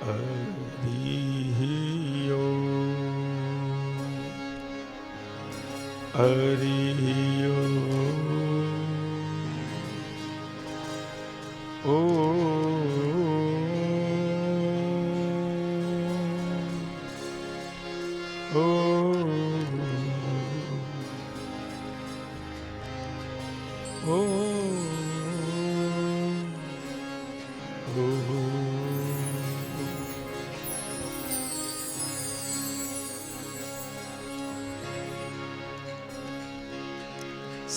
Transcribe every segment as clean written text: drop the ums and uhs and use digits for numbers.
હરિ ઓમ હરિ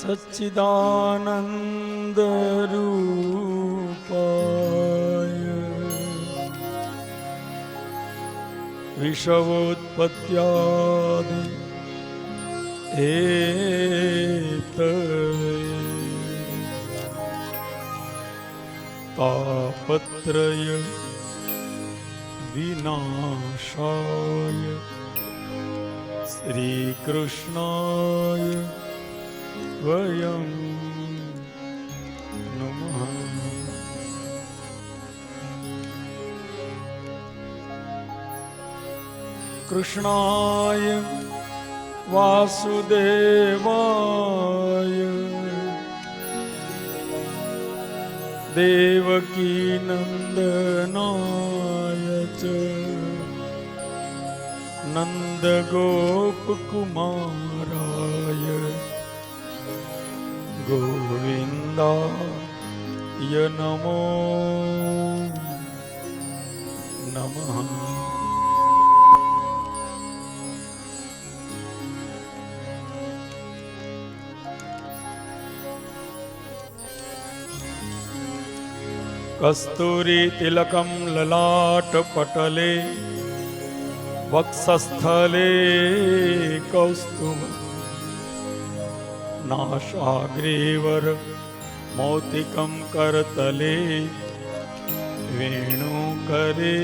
સચ્ચિદાનંદ રૂપાય વિષવોત્પત્યાદિ હેતવે તાપત્રય વિનાશાય શ્રી કૃષ્ણાય વયમ નમઃ. કૃષ્ણાય વાસુદેવાય દેવકી નંદનાય ચ નંદગોપકુમારાય ગોવિંદાય નમો નમઃ. કસ્તુરી તિલકમ લલાટ પટલે વક્ષસ્થલે કૌસ્તુભ નાશાગ્રેવર મૌતિકમ કરતલે વેણુકરે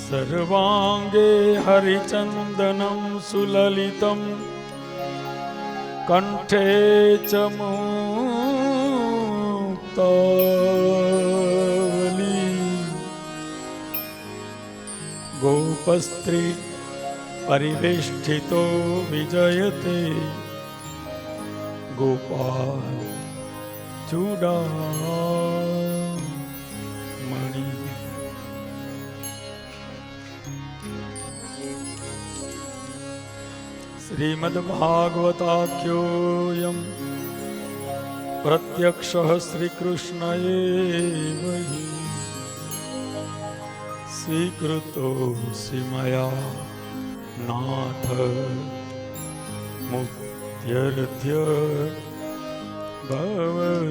સર્વાંગે હરિચંદનમ સુલલિતમ કંઠે ચ મુક્તાવલી ગોપસ્ત્રી પરિવેષ્ટિતો વિજયતે ગોપાલ ચૂડામણિ. શ્રીમદ્ભાગવતાખ્યોયમ પ્રત્યક્ષઃ શ્રીકૃષ્ણયેવ હિ સ્વીકૃતોऽસि મયા નાથ મુક્ત્યર્થ્ય ભવસાગરે.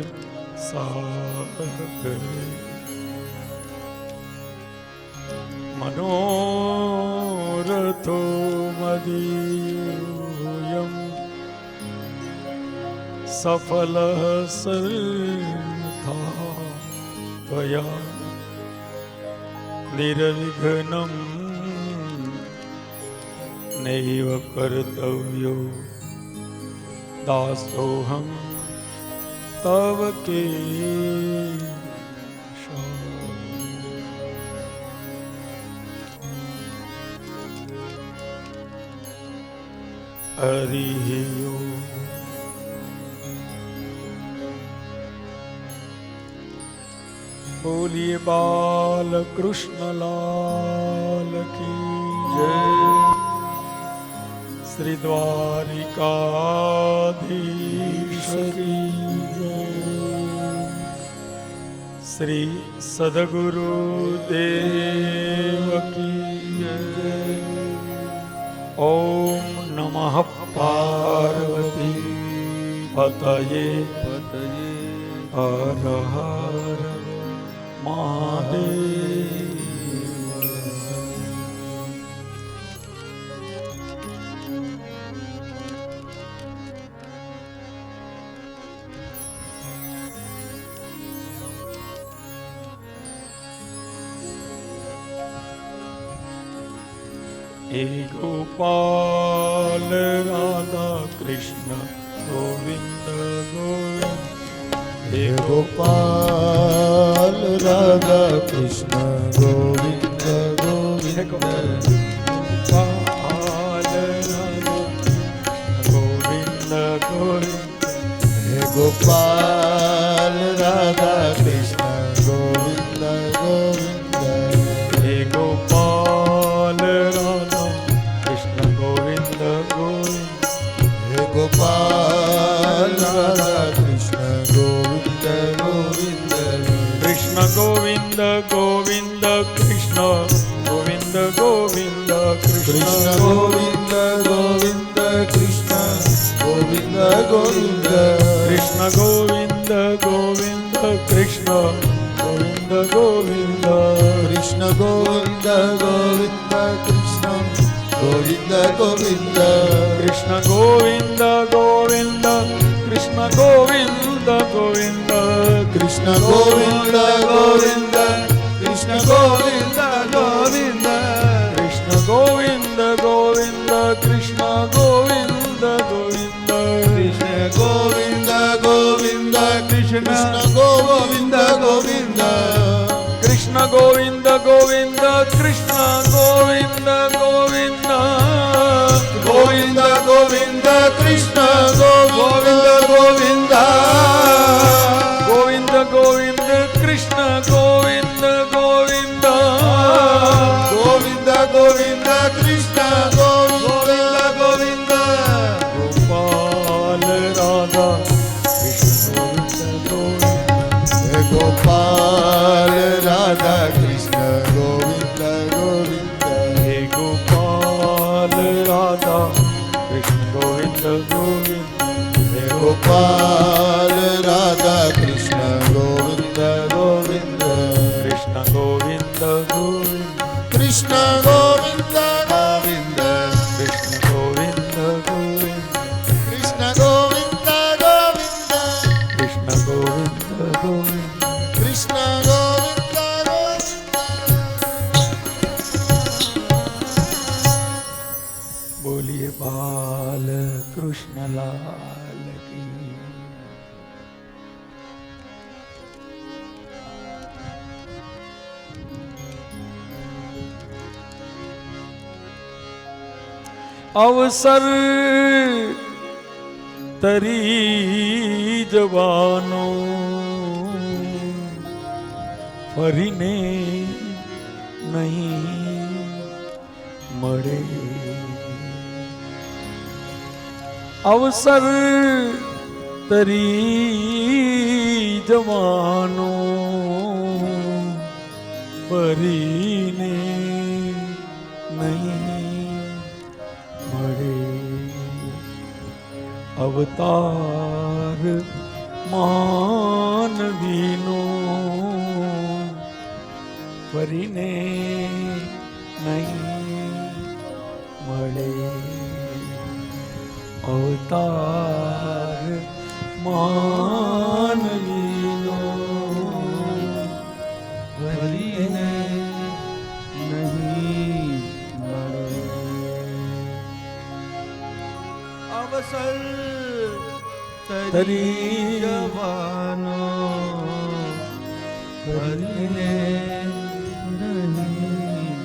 મનોરથો મદીયમ સફલઃ સર્વથા ત્વયા નિર્વિઘ્નં નૈવ કર્તવ્યો દાસોહં તવ કેશવ. હરિ ઓમ. બોલીએ બાલ કૃષ્ણ લાલ કી જય. શ્રી દ્વારિકાધીશ કી જય. શ્રી સદગુરુદેવ કી જય. ઓમ નમઃ પાર્વતી પતયે હર હર મહાદેવ. હે ગોપાલ રાધા કૃષ્ણ ગોવિંદ ગોવિંદ હે ગોપાલ રાધા કૃષ્ણ ગોવિંદ ગોવિંદ ગોપાલ રાધા ગોવિંદ ગોવિંદ હે ગોપાલ રાધા કૃષ્ણ ગોવિંદ ગોવિંદ હે ગોપાલ રાધા કૃષ્ણ ગોવિંદ ગોવિંદ કૃષ્ણ ગોવિંદ ગોવિંદ કૃષ્ણ ગોવિંદ ગોવિંદ કૃષ્ણ ગોવિંદ ગોવિંદ કૃષ્ણ ગોવિંદ ગોવિંદ કૃષ્ણ ગોવિંદ ગોવિંદ કૃષ્ણ ગોવિંદ ગોવિંદ કૃષ્ણ ગોવિંદ ગોવિંદ કૃષ્ણ ગોવિંદ ગોવિંદ કૃષ્ણ ગોવિંદ ગોવિંદ કૃષ્ણ ગોવિંદ ગોવિંદ કૃષ્ણ ગોવિંદ ગોવિંદ કૃષ્ણ ગોવિંદ ગોવિંદ કૃષ્ણ ગોવિંદ ગોવિંદ કૃષ્ણ ગોવિંદ ગોવિંદ કૃષ્ણ ગોવિંદ ગોવિંદ કૃષ્ણ ગોવિંદ ગોવિંદ કૃષ્ણ ગોવિંદ ગોવિંદ કૃષ્ણ ગોવિંદ ગોવિંદ ગોવિંદ ગોવિંદ કૃષ્ણ ગોવિંદ ગોવિંદ ગોવિંદ ગોવિંદ કૃષ્ણ ગોવિંદ ગોવિંદ ગોવિંદ ગોવિંદ કૃષ્ણ ગોવિંદ ગોવિંદ ગોપાલ રાધા કૃષ્ણ ગોવિંદ હે ગોપાલ રાધા કૃષ્ણ ગોવિંદ ગોવિંદ હે ગોપાલ રાધા કૃષ્ણ ગોવિંદ ગોવિંદ હે ગોપાલ રાધા કૃષ્ણ ગોવિંદ ગોવિંદ કૃષ્ણ ગોવિંદ ગોવિંદ કૃષ્ણ ગોવિંદ ગોવિંદ કૃષ્ણ ગોવિંદ ગોવિંદ કૃષ્ણ ગોવિંદ ગોવિંદ કૃષ્ણ ગોવિંદ ગોવિંદ કૃષ્ણ ગોવિંદ ગોવિંદ બોલીએ બાલ કૃષ્ણ લાલ કી અવસર તરી જવાનો ફરીને નહીં મળે અવસર તરી જવાનો ફરીને નહીં મળે અવતાર માનવીનો ફરીને નહીં મળે અવતાર માનવીનો ફરીને નહીં મળે અવસર તરી જવાનો ફરીને નહીં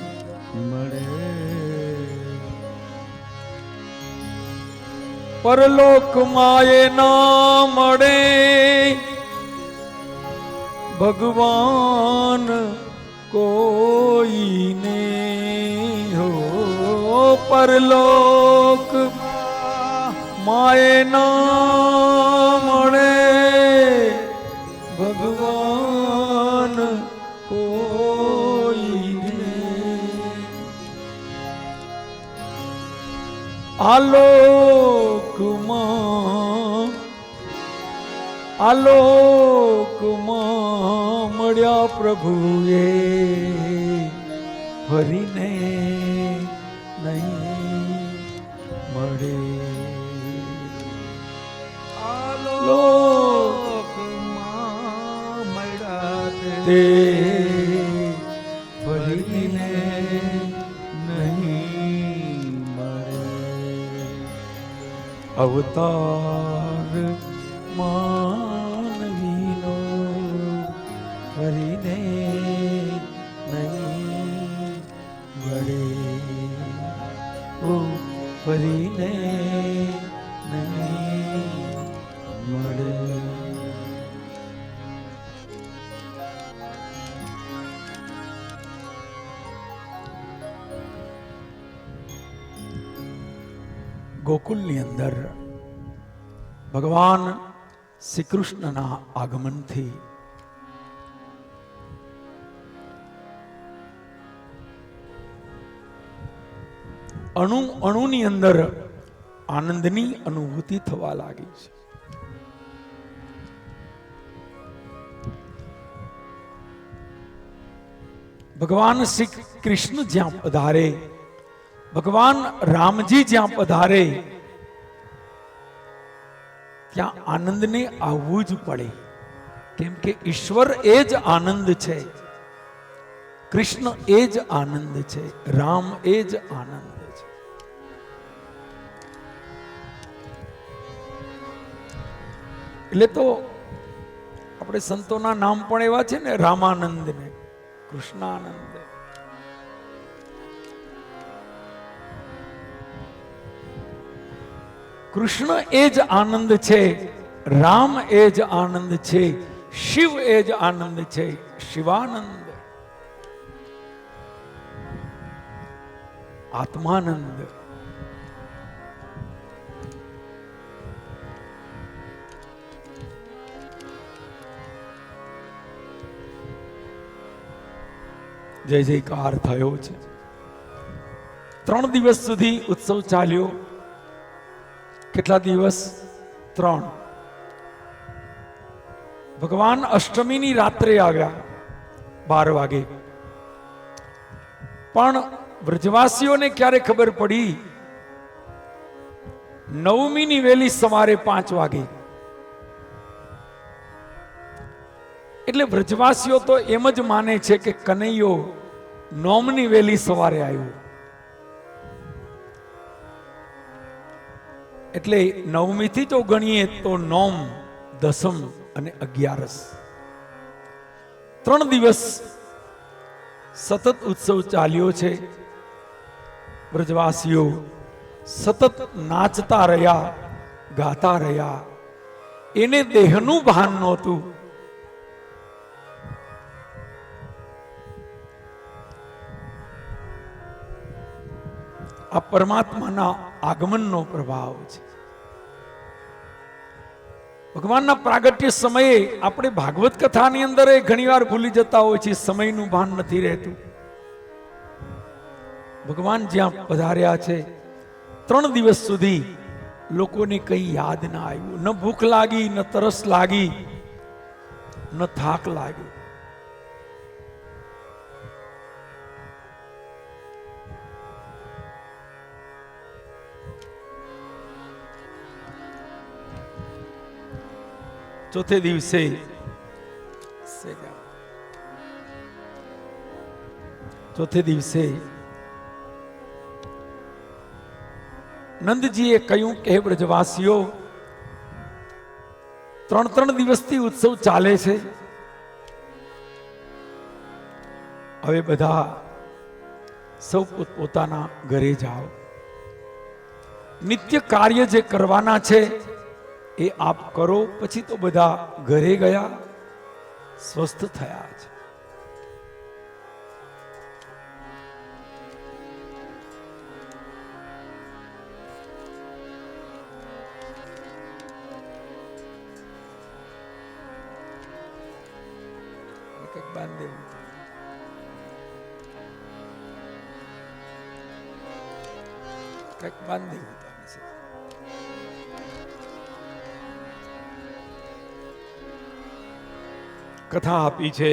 મળે પરલોકમાં એ ના મળે ભગવાન કોઈને હો પરલોક માએ ના મળે ભગવાન કોઈને આલોકમાં મળ્યા પ્રભુએ ફરીને નહીં મળે આલોકમાં મળ્યા તે ફરીને નહીં મળે અવતાર માનવી ફરીને નહીં મળે, ઓ ફરીને નહીં મળે. ગોકુલની અંદર ભગવાન શ્રી કૃષ્ણના આગમનથી અણુ અણુની અંદર આનંદની અનુભૂતિ થવા લાગી છે. ભગવાન શ્રી કૃષ્ણ જ્યાં પધારે, ભગવાન રામજી જ્યાં પધારે, ત્યાં આનંદને આવવું જ પડે. કેમ કે ઈશ્વર એ જ આનંદ છે, કૃષ્ણ એ જ આનંદ છે, રામ એ જ આનંદ છે. એટલે તો આપણે સંતોના નામ પણ એવા છે ને, રામાનંદ ને કૃષ્ણાનંદ. કૃષ્ણ એ જ આનંદ છે, રામ એ જ આનંદ છે, શિવ એ જ આનંદ છે, શિવાનંદ, આત્માનંદ. જય જયકાર થયો છે. 3 દિવસ સુધી ઉત્સવ ચાલ્યો. કેટલા દિવસ? 3. ભગવાન અષ્ટમીની રાત્રે આવ્યા 12 વાગે. પણ વ્રજવાસીઓને ક્યારે ખબર પડી? 9મીની વહેલી સવારે 5 વાગે. એટલે વ્રજવાસીઓ તો એમ જ માને છે કે કનૈયો 9મી વહેલી સવારે આવ્યો. એટલે 9મી થી જો ગણીએ તો 9, 10 અને 11. 3 દિવસ સતત ઉત્સવ ચાલ્યો છે. વ્રજવાસીઓ સતત નાચતા રહ્યા, ગાતા રહ્યા. એને દેહનું ભાન નહોતું. આ પરમાત્માના આગમનનો પ્રભાવ છે. ભગવાનના પ્રાગટ્ય સમયે આપણે ભાગવત કથાની અંદર ઘણીવાર ભૂલી જતા હોય છે, સમયનું ભાન નથી રહેતું. ભગવાન જ્યાં પધાર્યા છે 3 દિવસ સુધી લોકોને કંઈ યાદ ના આવ્યું. ન ભૂખ લાગી, ન તરસ લાગી, ન થાક લાગ્યો. ચોથે દિવસે નંદજીએ કહ્યું કે હે બ્રજવાસીઓ, 3 દિવસથી ઉત્સવ ચાલે છે. હવે બધા સૌ પોતાના ઘરે જાઓ. નિત્ય કાર્ય જે કરવાના છે એ આપ કરો. પછી તો બધા ઘરે ગયા, સ્વસ્થ થયા છે. કંઈક બાંધ દેવું, કંઈક બાંધ દેવું. કથા આપી છે.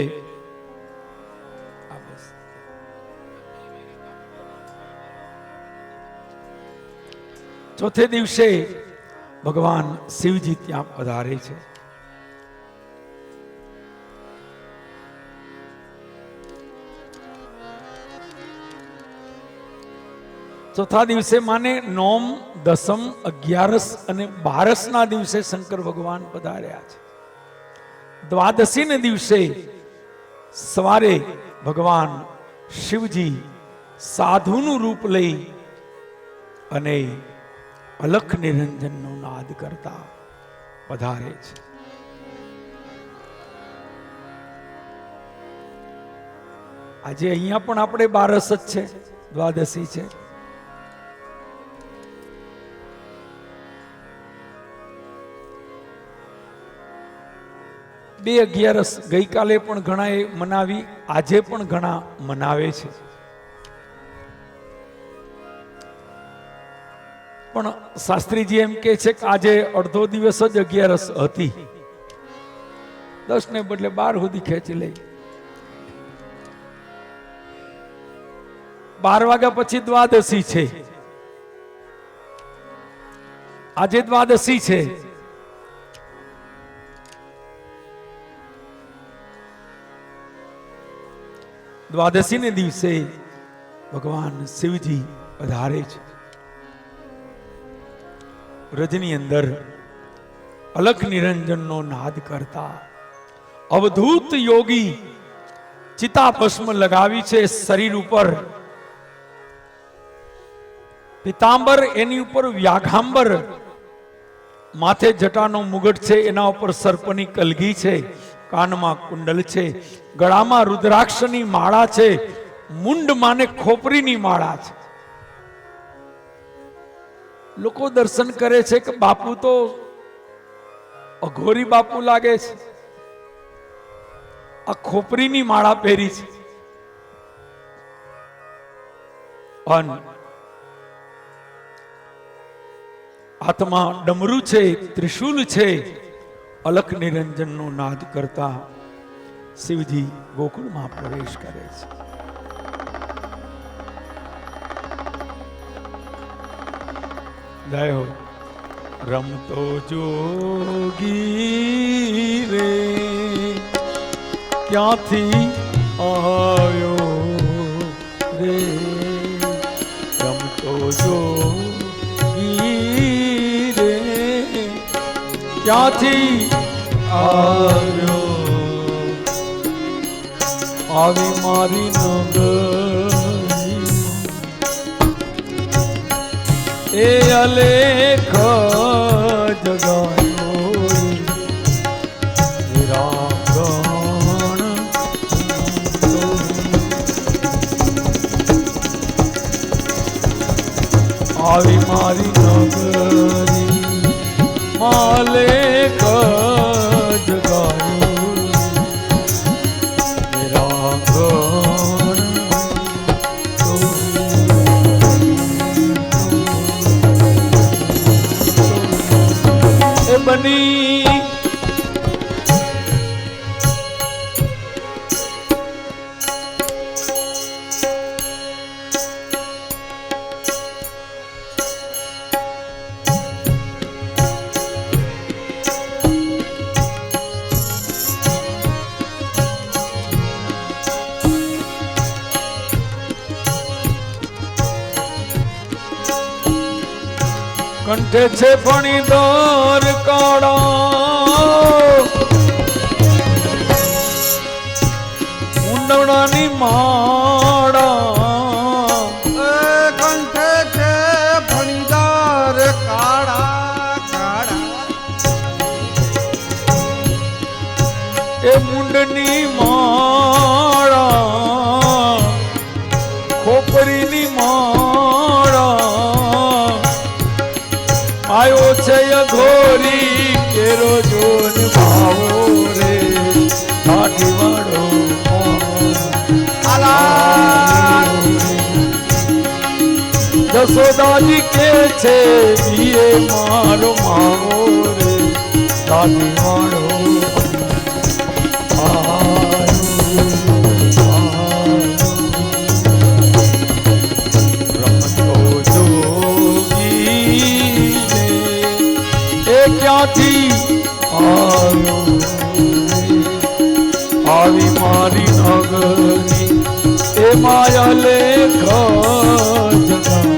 ચોથે દિવસે ભગવાન શિવજી ત્યાં પધારે છે. ચોથા દિવસે માને 9, 10, 11 અને 12 ના દિવસે શંકર ભગવાન પધાર્યા છે. દ્વાદશી ને દિવસે સવારે ભગવાન શિવજી સાધુનું રૂપ લઈ અને અલખ નિરંજનનો નાદ કરતા પધારે છે. આજે અહીંયા પણ આપણે બારસ જ છે, દ્વાદશી છે. બે 11 ગઈકાલે પણ ઘણાએ મનાવી, આજે પણ ઘણા મનાવે છે. પણ શાસ્ત્રીજી એમ કે છે કે આજે અડધો દિવસ જ 11 હતી, 10 ને બદલે 12 સુધી ખેંચી લઈ. 12 વાગ્યા પછી દ્વાદશી છે. આજે દ્વાદશી છે. દ્વાદશી ને દિવસે ભગવાન શિવજી પધારે છે. વ્રજની અંદર અલખ નિરંજનનો નાદ કરતા અવધૂત યોગી ચિતા ભસ્મ લગાવી છે શરીર ઉપર, પિતાંબર એની ઉપર વ્યાઘાંબર, માથે જટાનો મુગટ છે, એના ઉપર સર્પની કલગી છે, કાનમાં કુંડલ છે, ગળામાં રુદ્રાક્ષની માળા છે, મુંડ માને ખોપરીની માળા છે. લોકો દર્શન કરે છે કે બાપુ તો અઘોરી બાપુ લાગે છે, આ ખોપરીની માળા પહેરી છે. અને હાથમાં ડમરું છે, ત્રિશૂલ છે. અલખ નિરંજનનો નાદ કરતા શિવજી ગોકુળમાં પ્રવેશ કરે છે. જય હો. રમતો જોગી રે ક્યાંથી આવ્યો રે, રમતો જોગી રે ક્યાંથી આવ્યો, આવી મારી નગરી એ અલેખ જગાયો વિરાગણ. આવી મારી નગરી માલેક જગાયો વિરાગણ. એ બની કંઠે છે ફણી દોર કાળા, ઊંડવણાની માળા. કંઠે છે ફણીદાર કાળા કાળા, એ મુંડની માળા, ખોપરીની માળા. આયો છે અઘોરી કેરો જોન ભાવો રે, કાઠી વાળો જસોદાજી કે છે ઈએ મારો માવો રે, કાઠી વાળો ક્યાંથી આવ્યો, આવી મારી નગરી એ માયા લેખ જગાયો.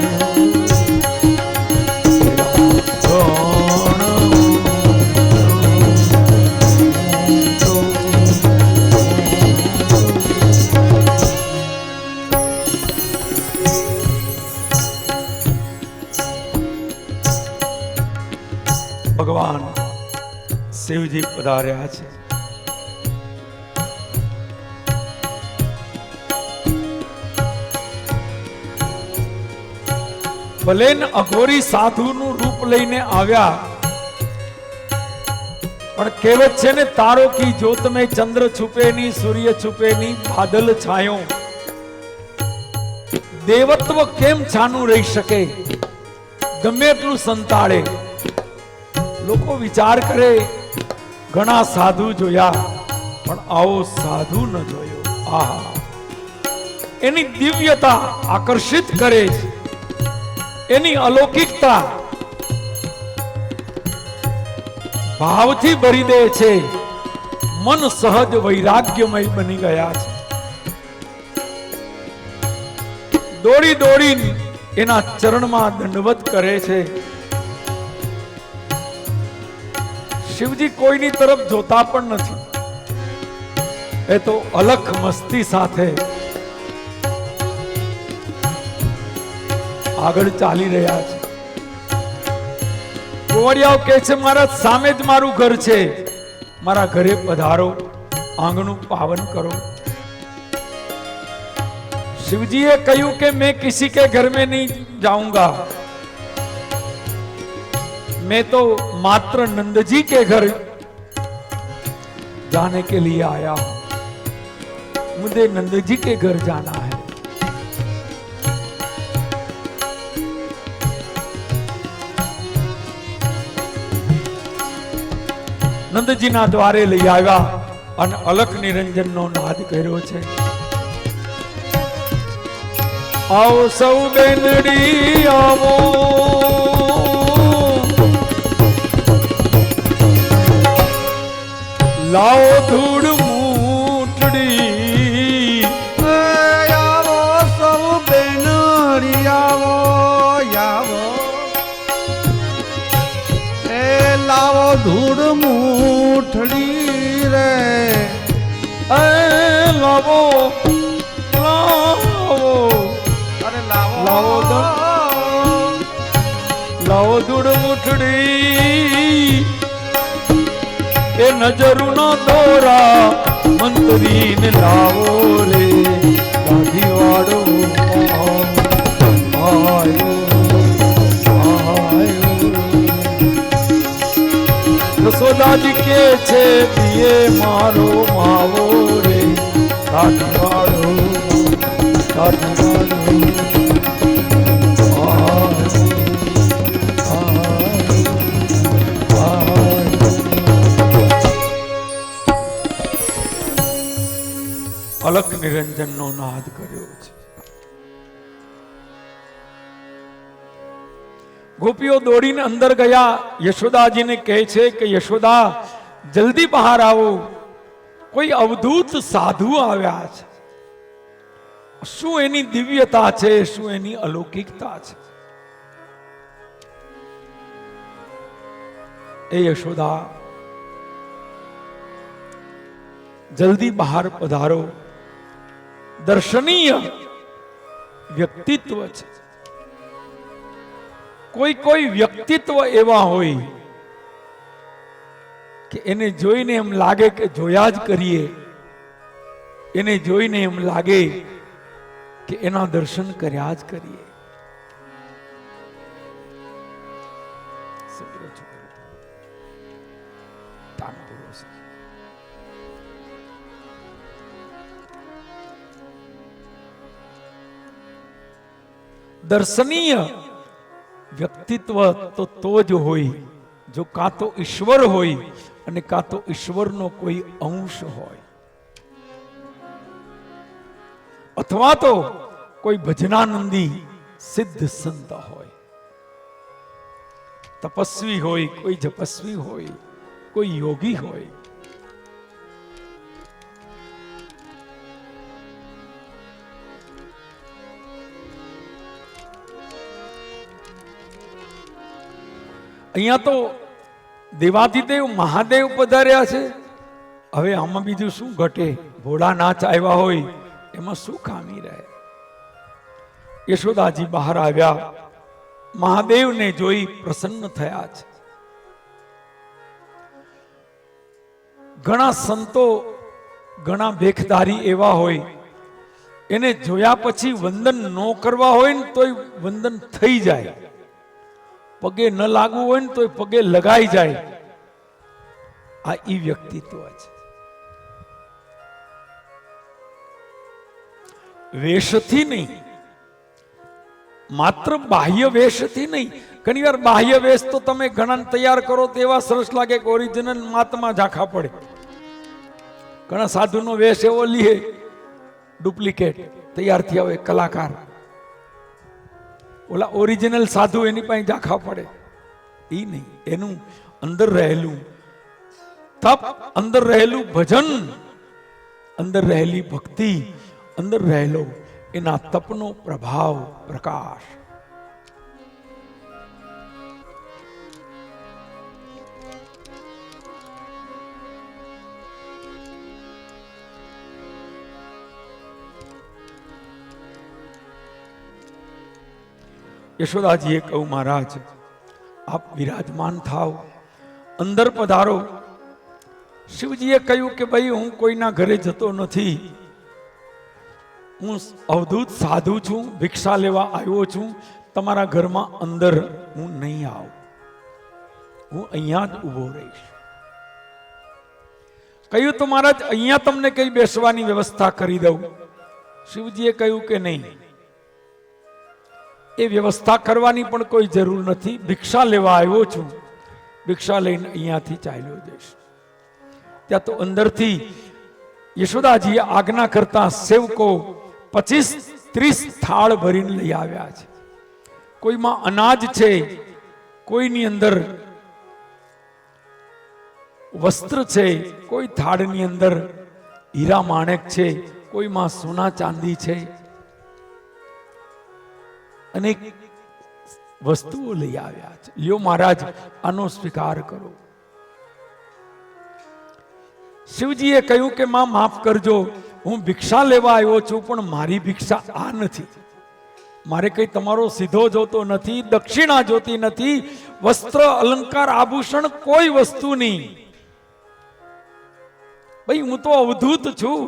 ભગવાન શિવજી પધાર્યા છે. ભલે ને અઘોરી સાધુનું રૂપ લઈને આવ્યા, પણ કહેવત છે ને, તારો કી જ્યોત મેં ચંદ્ર છુપે ની, સૂર્ય છુપે ની, બાદલ છાયો. દેવત્વ કેમ છાનું રહી શકે ગમે એટલું સંતાડે? લોકો વિચાર કરે ઘણા સાધુ જોયા, પણ આવો સાધુ ન જોયો. આહા, એની દિવ્યતા આકર્ષિત કરે છે, એની અલૌકિકતા ભાવથી ભરી દે છે. મન સહજ વૈરાગ્યમય બની ગયા છે. દોડી દોડી એના ચરણમાં દંડવત કરે છે. શિવજી કોઈની તરફ જોતા પણ નથી, એ તો અલખ મસ્તી સાથે આગળ ચાલી રહ્યા છે. ગોવાળિયાઓ કહે છે, મારા સામે જ મારું ઘર છે, મારા ઘરે પધારો, આંગણું પાવન કરો. शिवजी ने કહ્યું કે मैं किसी के घर में नहीं जाऊंगा, मैं तो मात्र नंद जी के घर जाने के लिए आया हूं, मुझे नंद जी के घर जाना है. નંદજી ના દ્વારે લઈ આવ્યા અને અલખ નિરંજન નો નાદ કર્યો છે. આવો સૌ બેનડી આવો, લાવો ધૂળ મૂઠડી. આવો સૌ બેનડી આવો, આવો એ લાવો ધૂળ મૂઠડી રે. એ લાવો લાવો, અરે લાવો લાવો ધૂળ મૂઠડી. એ નજરું નો દોરા મંત્રી ને લાવો રે, ગાંધી વાળો યશોદાજી કે છે દિયે મારો માવો રે, ગાંધી વાળો ગાંધી અલખ નિરંજન નો નાદ કર્યો છે. ગોપીઓ દોડીને અંદર ગયા. યશોદાજીને કહે છે કે યશોદા જલ્દી બહાર આવો, કોઈ અવધૂત સાધુ આવ્યા છે. શું એની દિવ્યતા છે, શું એની અલૌકિકતા છે. એ યશોદા જલ્દી બહાર પધારો. દર્શનીય વ્યક્તિત્વ છે. કોઈ કોઈ વ્યક્તિત્વ એવા હોય કે એને જોઈને એમ લાગે કે જોયા જ કરીએ, એને જોઈને એમ લાગે કે એના દર્શન કર્યા જ કરીએ. દર્શનીય વ્યક્તિત્વ તો જ હોય જો કાં તો ઈશ્વર હોય અને કાં તો ઈશ્વરનો કોઈ અંશ હોય, અથવા તો કોઈ ભજનાનંદી સિદ્ધ સંત હોય, તપસ્વી હોય, કોઈ જપસ્વી હોય, કોઈ યોગી હોય. અહીંયા તો દેવાધિદેવ મહાદેવ પધાર્યા છે. હવે આમાં બીજું શું ઘટે? ભોળાનાથ આવ્યા હોય એમાં શું ખામી રહે? યશોદાજી બહાર આવ્યા, મહાદેવને જોઈ પ્રસન્ન થયા છે. ઘણા સંતો ઘણા ભેખધારી એવા હોય, એને જોયા પછી વંદન ન કરવા હોય ને તોય વંદન થઈ જાય, પગે ન લાગવું હોય ને તોય પગે લગાઈ જાય. આ ઈ વ્યક્તિત્વ છે. વેશથી નહીં, માત્ર બાહ્ય વેશથી નહીં. ઘણી વાર બાહ્ય વેશ તો તમે ઘણા તૈયાર કરો તેવા સરસ લાગે કે ઓરિજિનલ માતમાં ઝાંખા પડે. ઘણા સાધુનો વેશ એવો લીએ ડુપ્લિકેટ તૈયાર થયા હોય કલાકાર, ઓલા ઓરિજિનલ સાધુ એની પાસે ઝાંખા પડે. એ નહીં, એનું અંદર રહેલું તપ, અંદર રહેલું ભજન, અંદર રહેલી ભક્તિ, અંદર રહેલો એના તપનો પ્રભાવ પ્રકાશ. યશોદાજીએ કહ્યું, મહારાજ આપ વિરાજમાન થાવ, અંદર પધારો. શિવજીએ કહ્યું કે ભાઈ હું કોઈના ઘરે જતો નથી, હું અવધૂત સાધુ છું, ભિક્ષા લેવા આવ્યો છું. તમારા ઘરમાં અંદર હું નહીં આવું, હું અહીંયા જ ઊભો રહીશ. કહ્યું તો મહારાજ અહીંયા તમને કઈ બેસવાની વ્યવસ્થા કરી દઉં. શિવજીએ કહ્યું કે નહીં, એ વ્યવસ્થા કરવાની પણ કોઈ જરૂર નથી. ભિક્ષા લેવા આવ્યો છું, ભિક્ષા લઈને અહીંયાથી ચાલ્યો જઈશ. ત્યાં તો અંદરથી યશોદાજીએ આજ્ઞા કરતા સેવકો 25-30 થાળ ભરીને લઈ આવ્યા છે. કોઈમાં અનાજ છે, કોઈની અંદર વસ્ત્ર છે, કોઈ થાળની અંદર હીરા માણેક છે, કોઈમાં સોના ચાંદી છે. અનેક વસ્તુઓ લઈ આવ્યા છે. લ્યો મહારાજ, આનો સ્વીકાર કરો. શિવજીએ કહ્યું કે માં માફ કરજો, હું ભિક્ષા લેવા આવ્યો છું, પણ મારી ભિક્ષા આ નથી. મારે કઈ તમારો સીધો જોતો નથી, દક્ષિણા જોતી નથી, વસ્ત્ર અલંકાર આભૂષણ કોઈ વસ્તુ નહીં. ભાઈ હું તો અવધૂત છું.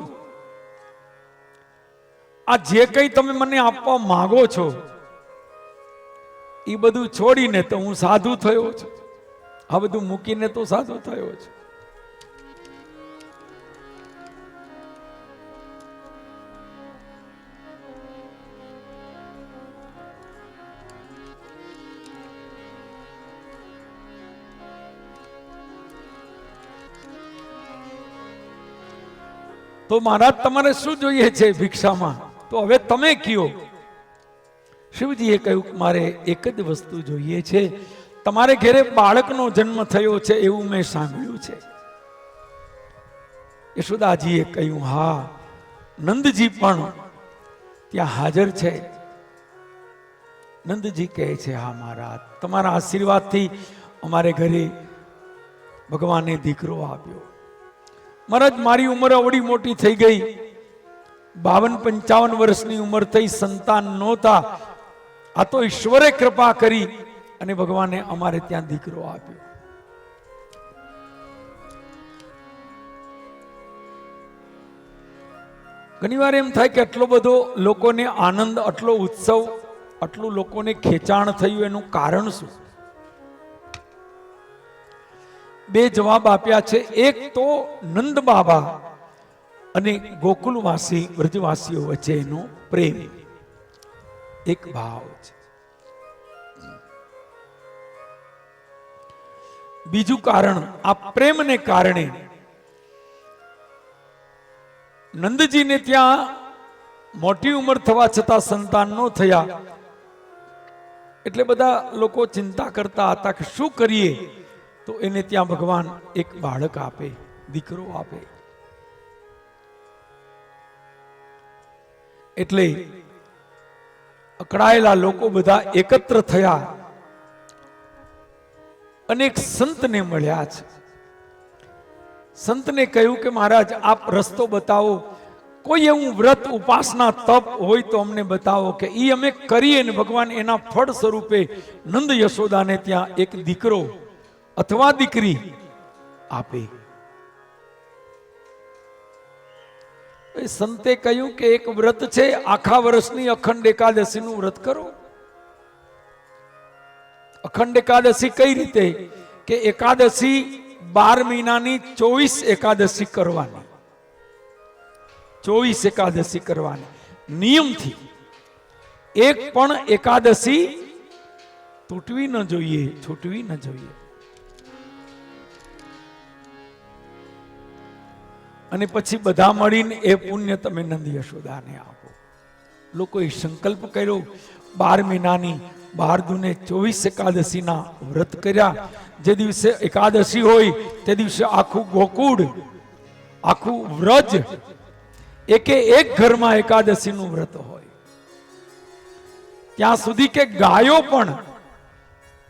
આ જે કઈ તમે મને આપવા માંગો છો એ બધું છોડીને તો હું સાધુ થયો છું. આ બધું મૂકીને તો સાધુ થયો છું. તો મહારાજ તમારે શું જોઈએ છે ભિક્ષામાં? તો હવે તમે કયો. શિવજીએ કહ્યું મારે એક જ વસ્તુ જોઈએ છે. તમારે ઘરે બાળકનો જન્મ થયો છે એવું મેં સાંભળ્યું છે. યશોદાજીએ કહ્યું હા, નંદજી પણ ત્યાં હાજર છે. નંદજી કહે છે હા મહારાજ, તમારા આશીર્વાદથી અમારે ઘરે ભગવાને દીકરો આપ્યો. મહારાજ મારી ઉંમર અવડી મોટી થઈ ગઈ, 52-55 વર્ષની ઉંમર થઈ, સંતાન નહોતા. આ તો ઈશ્વરે કૃપા કરી અને ભગવાને અમારે ત્યાં દીકરો આપ્યો. ઘણી વાર એમ થાય કે આટલો બધો લોકોને આનંદ, આટલો ઉત્સવ, આટલું લોકોને ખેંચાણ થયું, એનું કારણ શું? બે જવાબ આપ્યા છે. એક તો નંદ બાબા અને ગોકુલવાસી વ્રજવાસીઓ વચ્ચેનો પ્રેમ, એક ભાવ છે. બીજું કારણ, આ પ્રેમને કારણે નંદજીને ત્યાં મોટી ઉંમર થવા છતાં સંતાન ન થયા, એટલે બધા લોકો ચિંતા કરતા હતા કે શું કરીએ. તો એને ત્યાં ભગવાન એક બાળક આપે, દીકરો આપે. એટલે અકળાયેલા લોકો બધા એકત્ર થયા, અનેક સંતને મળ્યા છે. સંતને કહ્યું કે મહારાજ આપ રસ્તો બતાવો, કોઈ એવું વ્રત, ઉપાસના, તપ હોય તો અમને બતાવો કે ઈ અમે કરીએ ને ભગવાન એના ફળ સ્વરૂપે નંદ યશોદાને ત્યાં એક દીકરો અથવા દીકરી આપે. એ સંતે કહ્યું કે એક વ્રત છે, આખા વર્ષની અખંડ એકાદશીનું વ્રત કરો. અખંડ એકાદશી કઈ રીતે? કે એકાદશી 12 મહિનાની 24 એકાદશી કરવાની, 24 એકાદશી કરવાની નિયમથી. એક પણ એકાદશી તૂટવી ન જોઈએ, છૂટવી ન જોઈએ. અને પછી બધા મળીને એ પુણ્ય તમે નંદ યશોદાને આપો. લોકોએ સંકલ્પ કર્યો, 12 મહિનાની 12 દુને 24 એકાદશીના વ્રત કર્યા. જે દિવસે એકાદશી હોય તે દિવસે આખું ગોકુળ, આખું વ્રજ, એકે એક ઘરમાં એકાદશીનું વ્રત હોય. ત્યાં સુધી કે ગાયો પણ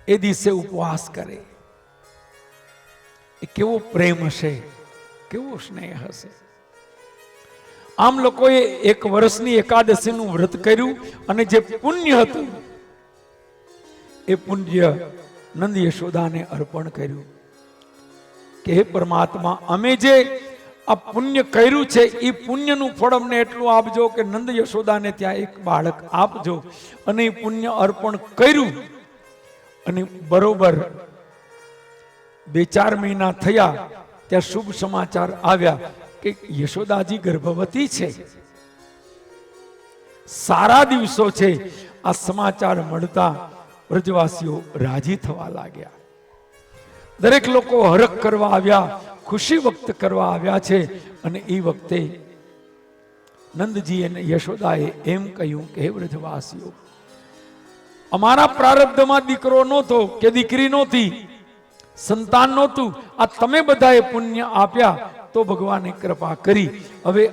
એ દિવસે ઉપવાસ કરે. એ કેવો પ્રેમ હશે, કેવો સ્નેહ હશે. આમ લોકોએ એક વર્ષની એકાદશીનું વ્રત કર્યું અને જે પુણ્ય હતું એ પુણ્ય નંદ યશોદાને અર્પણ કર્યું કે હે પરમાત્મા, અમે જે આ પુણ્ય કર્યું છે એ પુણ્યનું ફળ અમને એટલું આપજો કે નંદ યશોદાને ત્યાં એક બાળક આપજો. અને એ પુણ્ય અર્પણ કર્યું. અને બરોબર 2-4 મહિના થયા ત્યાં શુભ સમાચાર આવ્યા કે યશોદાજી ગર્ભવતી છે. સારા દિવસો છે. આ સમાચાર મળતા વ્રજવાસીઓ રાજી થવા લાગ્યા. દરેક લોકો હરખ કરવા આવ્યા, ખુશી વ્યક્ત કરવા આવ્યા છે. અને એ વખતે નંદજી અને યશોદાએ એમ કહ્યું કે હે વ્રજવાસીઓ, અમારા પ્રારબ્ધમાં દીકરો નહોતો કે દીકરી નહોતી, સંતાન નહોતું. આ તમે બધાએ પુણ્ય આપ્યા તો ભગવાને કૃપા કરી. હવે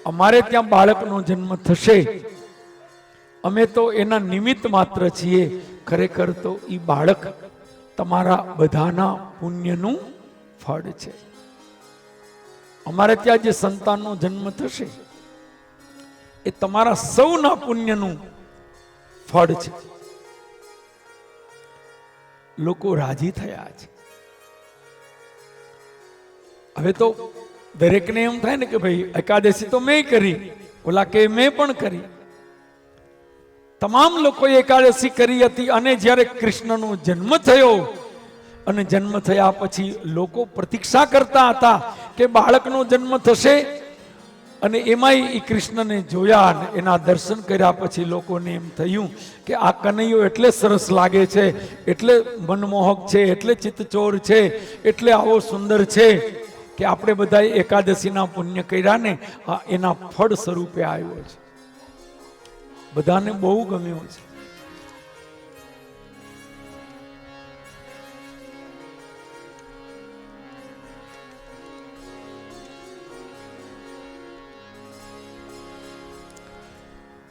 અમારે ત્યાં બાળકનો જન્મ થશે. અમે તો એના નિમિત્ત માત્ર છીએ. ખરેખર તો એ બાળક તમારા બધાના પુણ્યનું ફળ છે. અમારે ત્યાં જે સંતાનનો જન્મ થશે એ તમારા સૌના પુણ્યનું ફળ છે. લોકો રાજી થયા છે. હવે તો દરેકને એમ થાય ને કે ભાઈ એકાદશી તો મેં કરી, ઓલા કે મેં પણ કરી. તમામ લોકોએ એકાદશી કરી હતી. અને જ્યારે કૃષ્ણનો જન્મ થયો અને જન્મ થયા પછી લોકો પ્રતીક્ષા કરતા હતા કે બાળકનો જન્મ થશે. અને એમાંય એ કૃષ્ણને જોયા અને એના દર્શન કર્યા પછી લોકોને એમ થયું કે આ કનૈયો એટલે સરસ લાગે છે, એટલે મનમોહક છે, એટલે ચિત્તચોર છે, એટલે આવો સુંદર છે કે આપણે બધા એકાદશીના પુણ્ય કર્યા ને એના ફળ સ્વરૂપે આવ્યો છે. બધાને બહુ ગમ્યો છે.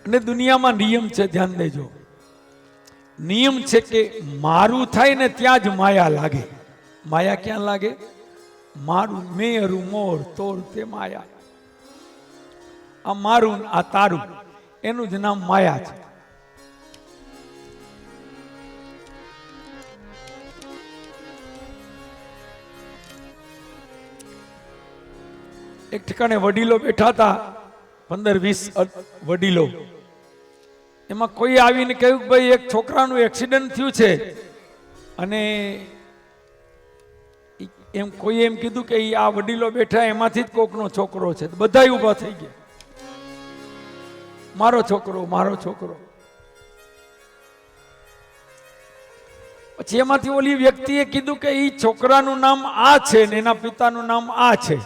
અને દુનિયામાં નિયમ છે, ધ્યાન દેજો. નિયમ છે કે મારું થાય ને ત્યાં જ માયા લાગે. માયા ક્યાં લાગે? મારું મેરું મોર તોર તે માયા. આ મારું આ તારું એનું જ નામ માયા છે. એક ઠેકાણે વડીલો બેઠા હતા, 15-20 વડીલો. એમાં કોઈ આવીને કહ્યું કે ભાઈ એક છોકરાનું એક્સિડન્ટ થયું છે. અને એમ કોઈ એમ કીધું કે આ વડીલો બેઠા એમાંથી જ કોકનો છોકરો છે. બધા ઊભા થઈ ગયા, મારો છોકરો, મારો છોકરો. પછી એમાંથી ઓલી વ્યક્તિએ કીધું કે એ છોકરાનું નામ આ છે ને એના પિતાનું નામ આ છે.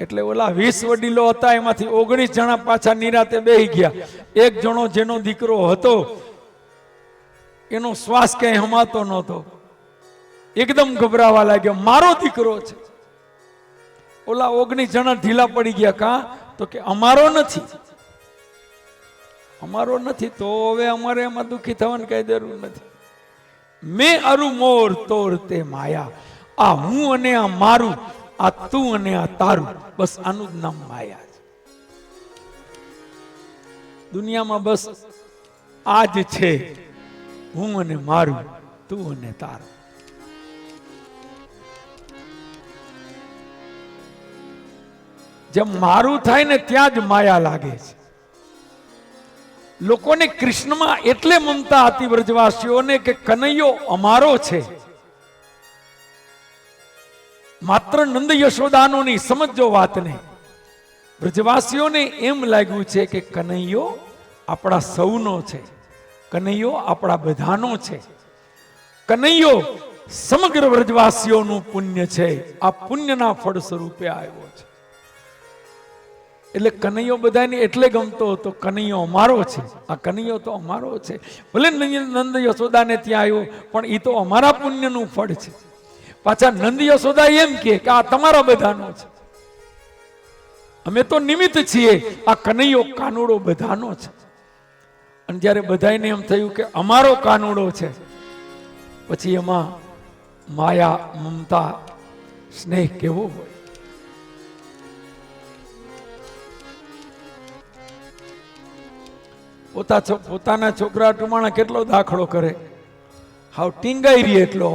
એટલે ઓલા 20 વડીલો હતા એમાંથી 19 જણા પાછા નિરાતે બેહી ગયા. એક જણો જેનો દીકરો હતો એનો શ્વાસ ક્યાંય હમાતો નહોતો, એકદમ ગભરાવા લાગ્યો, મારો દીકરો છે. ઓલા 19 જણા ઢીલા પડી ગયા. કા? તો કે અમારો નથી, અમારો નથી. તો હવે અમારે એમાં દુઃખી થવાની કઈ જરૂર નથી. મેં અરુ મોર તોર તે માયા. આ હું અને આ મારું, આ તું અને આ તારું, બસ આનું જ નામ માયા છે. દુનિયામાં બસ આ જ છે, હું અને મારું, તું અને તારું. જેમ મારું થાય ને ત્યાં જ માયા લાગે છે. લોકોને કૃષ્ણમાં એટલે મમતા હતી વ્રજવાસીઓને કે કનૈયો અમારો છે. માત્ર નંદ યશોદાનો નહીં, સમજો વાતને. વ્રજવાસીઓને એમ લાગ્યું છે કે કનૈયો આપણા સૌનો છે, કનૈયો આપણા બધાનો છે, કનૈયો સમગ્ર વ્રજવાસીઓનું પુણ્ય છે. આ પુણ્યના ફળ સ્વરૂપે આવ્યો છે. એટલે કનૈયો બધાને એટલે ગમતો હતો, કનૈયો અમારો છે, આ કનૈયો તો અમારો છે. ભલે નંદ યશોદાને ત્યાં આવ્યો, પણ એ તો અમારા પુણ્યનું ફળ છે. પાછા નંદ યશોદા એમ કે આ તમારા બધાનો છે, અમે તો નિમિત્ત છીએ, આ કનૈયો કાનુડો બધાનો છે. અને જ્યારે બધાને એમ થયું કે અમારો કાનુડો છે, પછી એમાં માયા, મમતા, સ્નેહ કેવો હોય. પોતાના છોકરા ટુમાણા કેટલો દાખલો કરે, હાવ ટીંગાઈ રહી એટલો,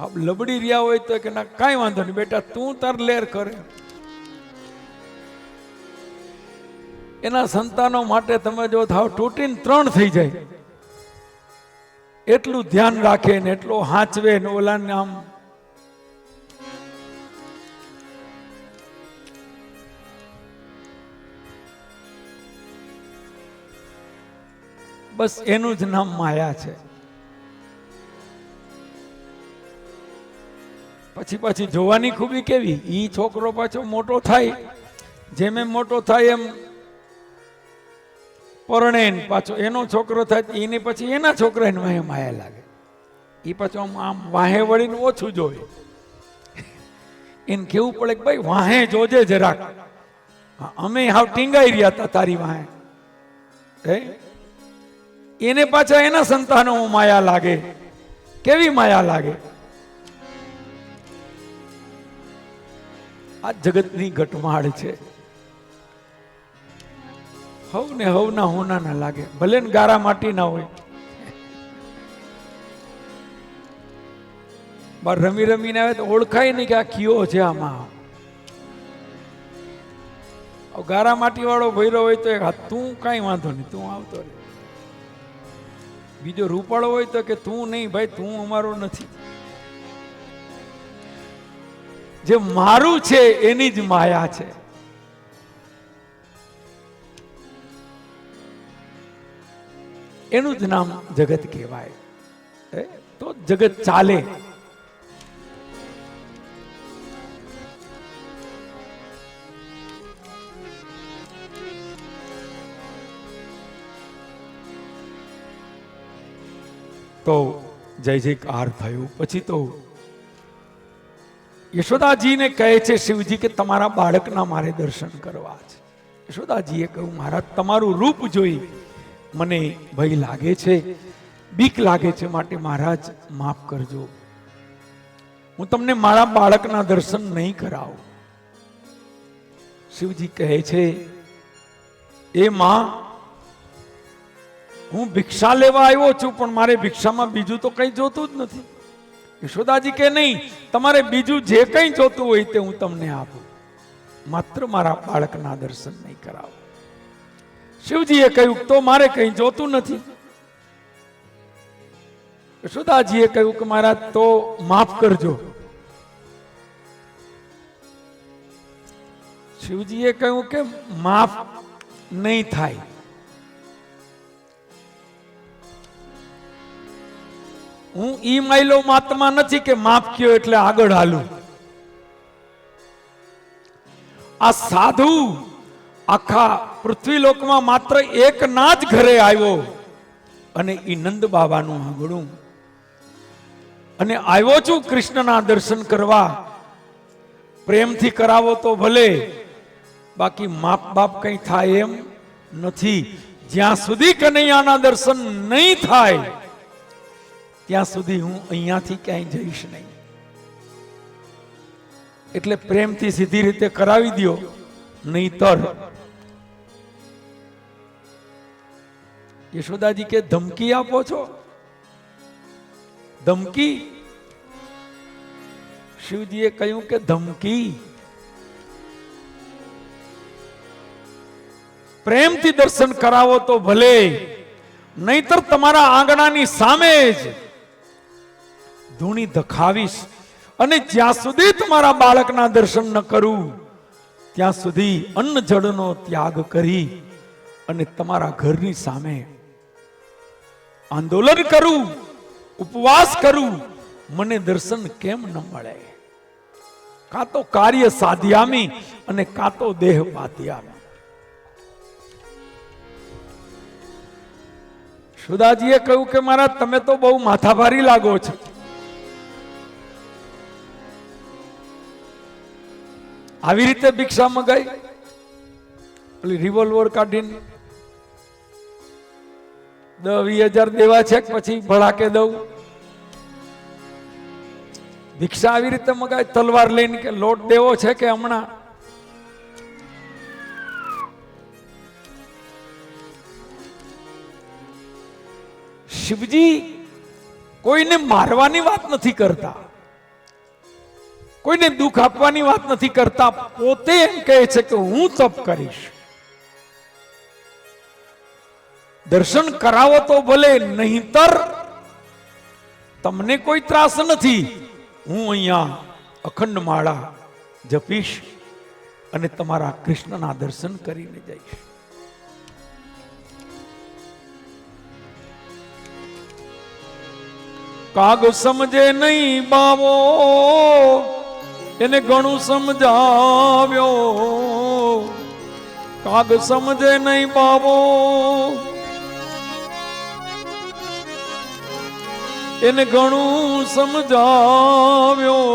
આપ લબડી રહ્યા હોય તો કે ના કાંઈ વાંધો નહીં બેટા, તું તાર લેર કરે. એના સંતાનો માટે તમે જો થાવ તૂટીને 3 થઈ જાય, એટલું ધ્યાન રાખે ને એટલો હાંચવે ને ઓલાને આમ બસ એનું જ નામ માયા છે. પછી જોવાની ખૂબી કેવી, ઈ છોકરો પાછો મોટો થાય, જેમ એમ મોટો થાય એમ પરણે, પાછો એનો છોકરો થાય એને પછી એના છોકરાને વાહે માયા લાગે. એ પાછો આમ વાહે વળીને ઓછું જોવે. એને કેવું પડે કે ભાઈ વાહે જોજે જરાક, અમે હાવ ટીંગાઈ રહ્યા હતા તારી વાહે. એને પાછા એના સંતાનો માયા લાગે. કેવી માયા લાગે. આ જગતની ઘટમાળ છે. હવ ને હવ ના હોના ના લાગે, ભલે ને ગારા માટી ના હોય. બાર રમી રમીને આવે તો ઓળખાય નહીં કે આ કયો છે. આમાં ગારા માટી વાળો ભૈરો હોય તો તું કાંઈ વાંધો નહીં, તું આવતો રહે. બીજો રૂપાળો હોય તો કે તું નહીં ભાઈ, તું અમારો નથી. જે મારું છે એની જ માયા છે. એનું જ નામ જગત કહેવાય. તો જગત ચાલે. તો જય જયકાર થયું. પછી તો યશોદાજીને કહે છે શિવજી કે તમારા બાળકના મારે દર્શન કરવા છે. યશોદાજીએ કહ્યું મહારાજ તમારું રૂપ જોઈ મને ભય લાગે છે, બીક લાગે છે, માટે મહારાજ માફ કરજો, હું તમને મારા બાળકના દર્શન નહીં કરાવું. શિવજી કહે છે એ માં, હું ભિક્ષા લેવા આવ્યો છું, પણ મારે ભિક્ષામાં બીજું તો કઈ જોતું જ નથી. યશોદાજી કે નહીં, તમારે બીજું જે કંઈ જોતું હોય તે હું તમને આપું, માત્ર મારા બાળકના દર્શન નહીં કરાવો. શિવજીએ કહ્યું તો મારે કંઈ જોતું નથી. યશોદાજીએ કહ્યું કે મહારાજ તો માફ કરજો. શિવજીએ કહ્યું કે માફ નહીં થાય. હું ઈ માયલો મહાત્મા નથી કે માફ કયો એટલે આગળ હાલું. આ સાધુ આખા પૃથ્વીલોકમાં માત્ર એક ના જ ઘરે આવ્યો, અને ઈ નંદ બાબાનું આંગણું. અને આવ્યો છું કૃષ્ણના દર્શન કરવા. પ્રેમથી કરાવો તો ભલે, બાકી માપ બાપ કઈ થાય એમ નથી. જ્યાં સુધી કનૈયાના દર્શન નહીં થાય ત્યાં સુધી હું અહીંયાથી ક્યાંય જઈશ નહીં. એટલે પ્રેમથી સીધી રીતે કરાવી દો, નહીતર. યશોદાજી કે ધમકી આપો છો? ધમકી? શિવજીએ કહ્યું કે ધમકી પ્રેમથી દર્શન કરાવો તો ભલે, નહીતર તમારા આંગણાની સામે જ ધૂણી ધખાવીશ. અને જ્યાં સુધી તમારા બાળકના દર્શન ન કરું ત્યાં સુધી અન્ન જળનો ત્યાગ કરી અને તમારા ઘરની સામે આંદોલન કરું, ઉપવાસ કરું. મને દર્શન કેમ ન મળે? કાં તો કાર્ય સાધ્યામી અને કાં તો દેહ પાધ્યામી. સુદાજીએ કહ્યું કે મારા તમે તો બહુ માથાભારી લાગો છો. આવી રીતે ભિક્ષા મગાઈ, પેલી રિવોલ્વર કાઢીને 10-20 દેવા છે પછી ભડાકે દઉં. ભિક્ષા આવી રીતે મગાય, તલવાર લઈને કે લોટ દેવો છે કે હમણાં. શિવજી કોઈને મારવાની વાત નથી કરતા, કોઈને દુઃખ આપવાની વાત નથી કરતા. પોતે એમ કહે છે કે હું તપ કરીશ. દર્શન કરાવો તો ભલે, નહીંતર તમને કોઈ ત્રાસ નથી. હું અહીંયા અખંડ માળા જપીશ અને તમારા કૃષ્ણના દર્શન કરીને જઈશ. કાગ સમજે નહીં બાવો, એને ઘણું સમજાવ્યો. કાગ સમજે નહીં બાવો, એને ઘણું સમજાવ્યો.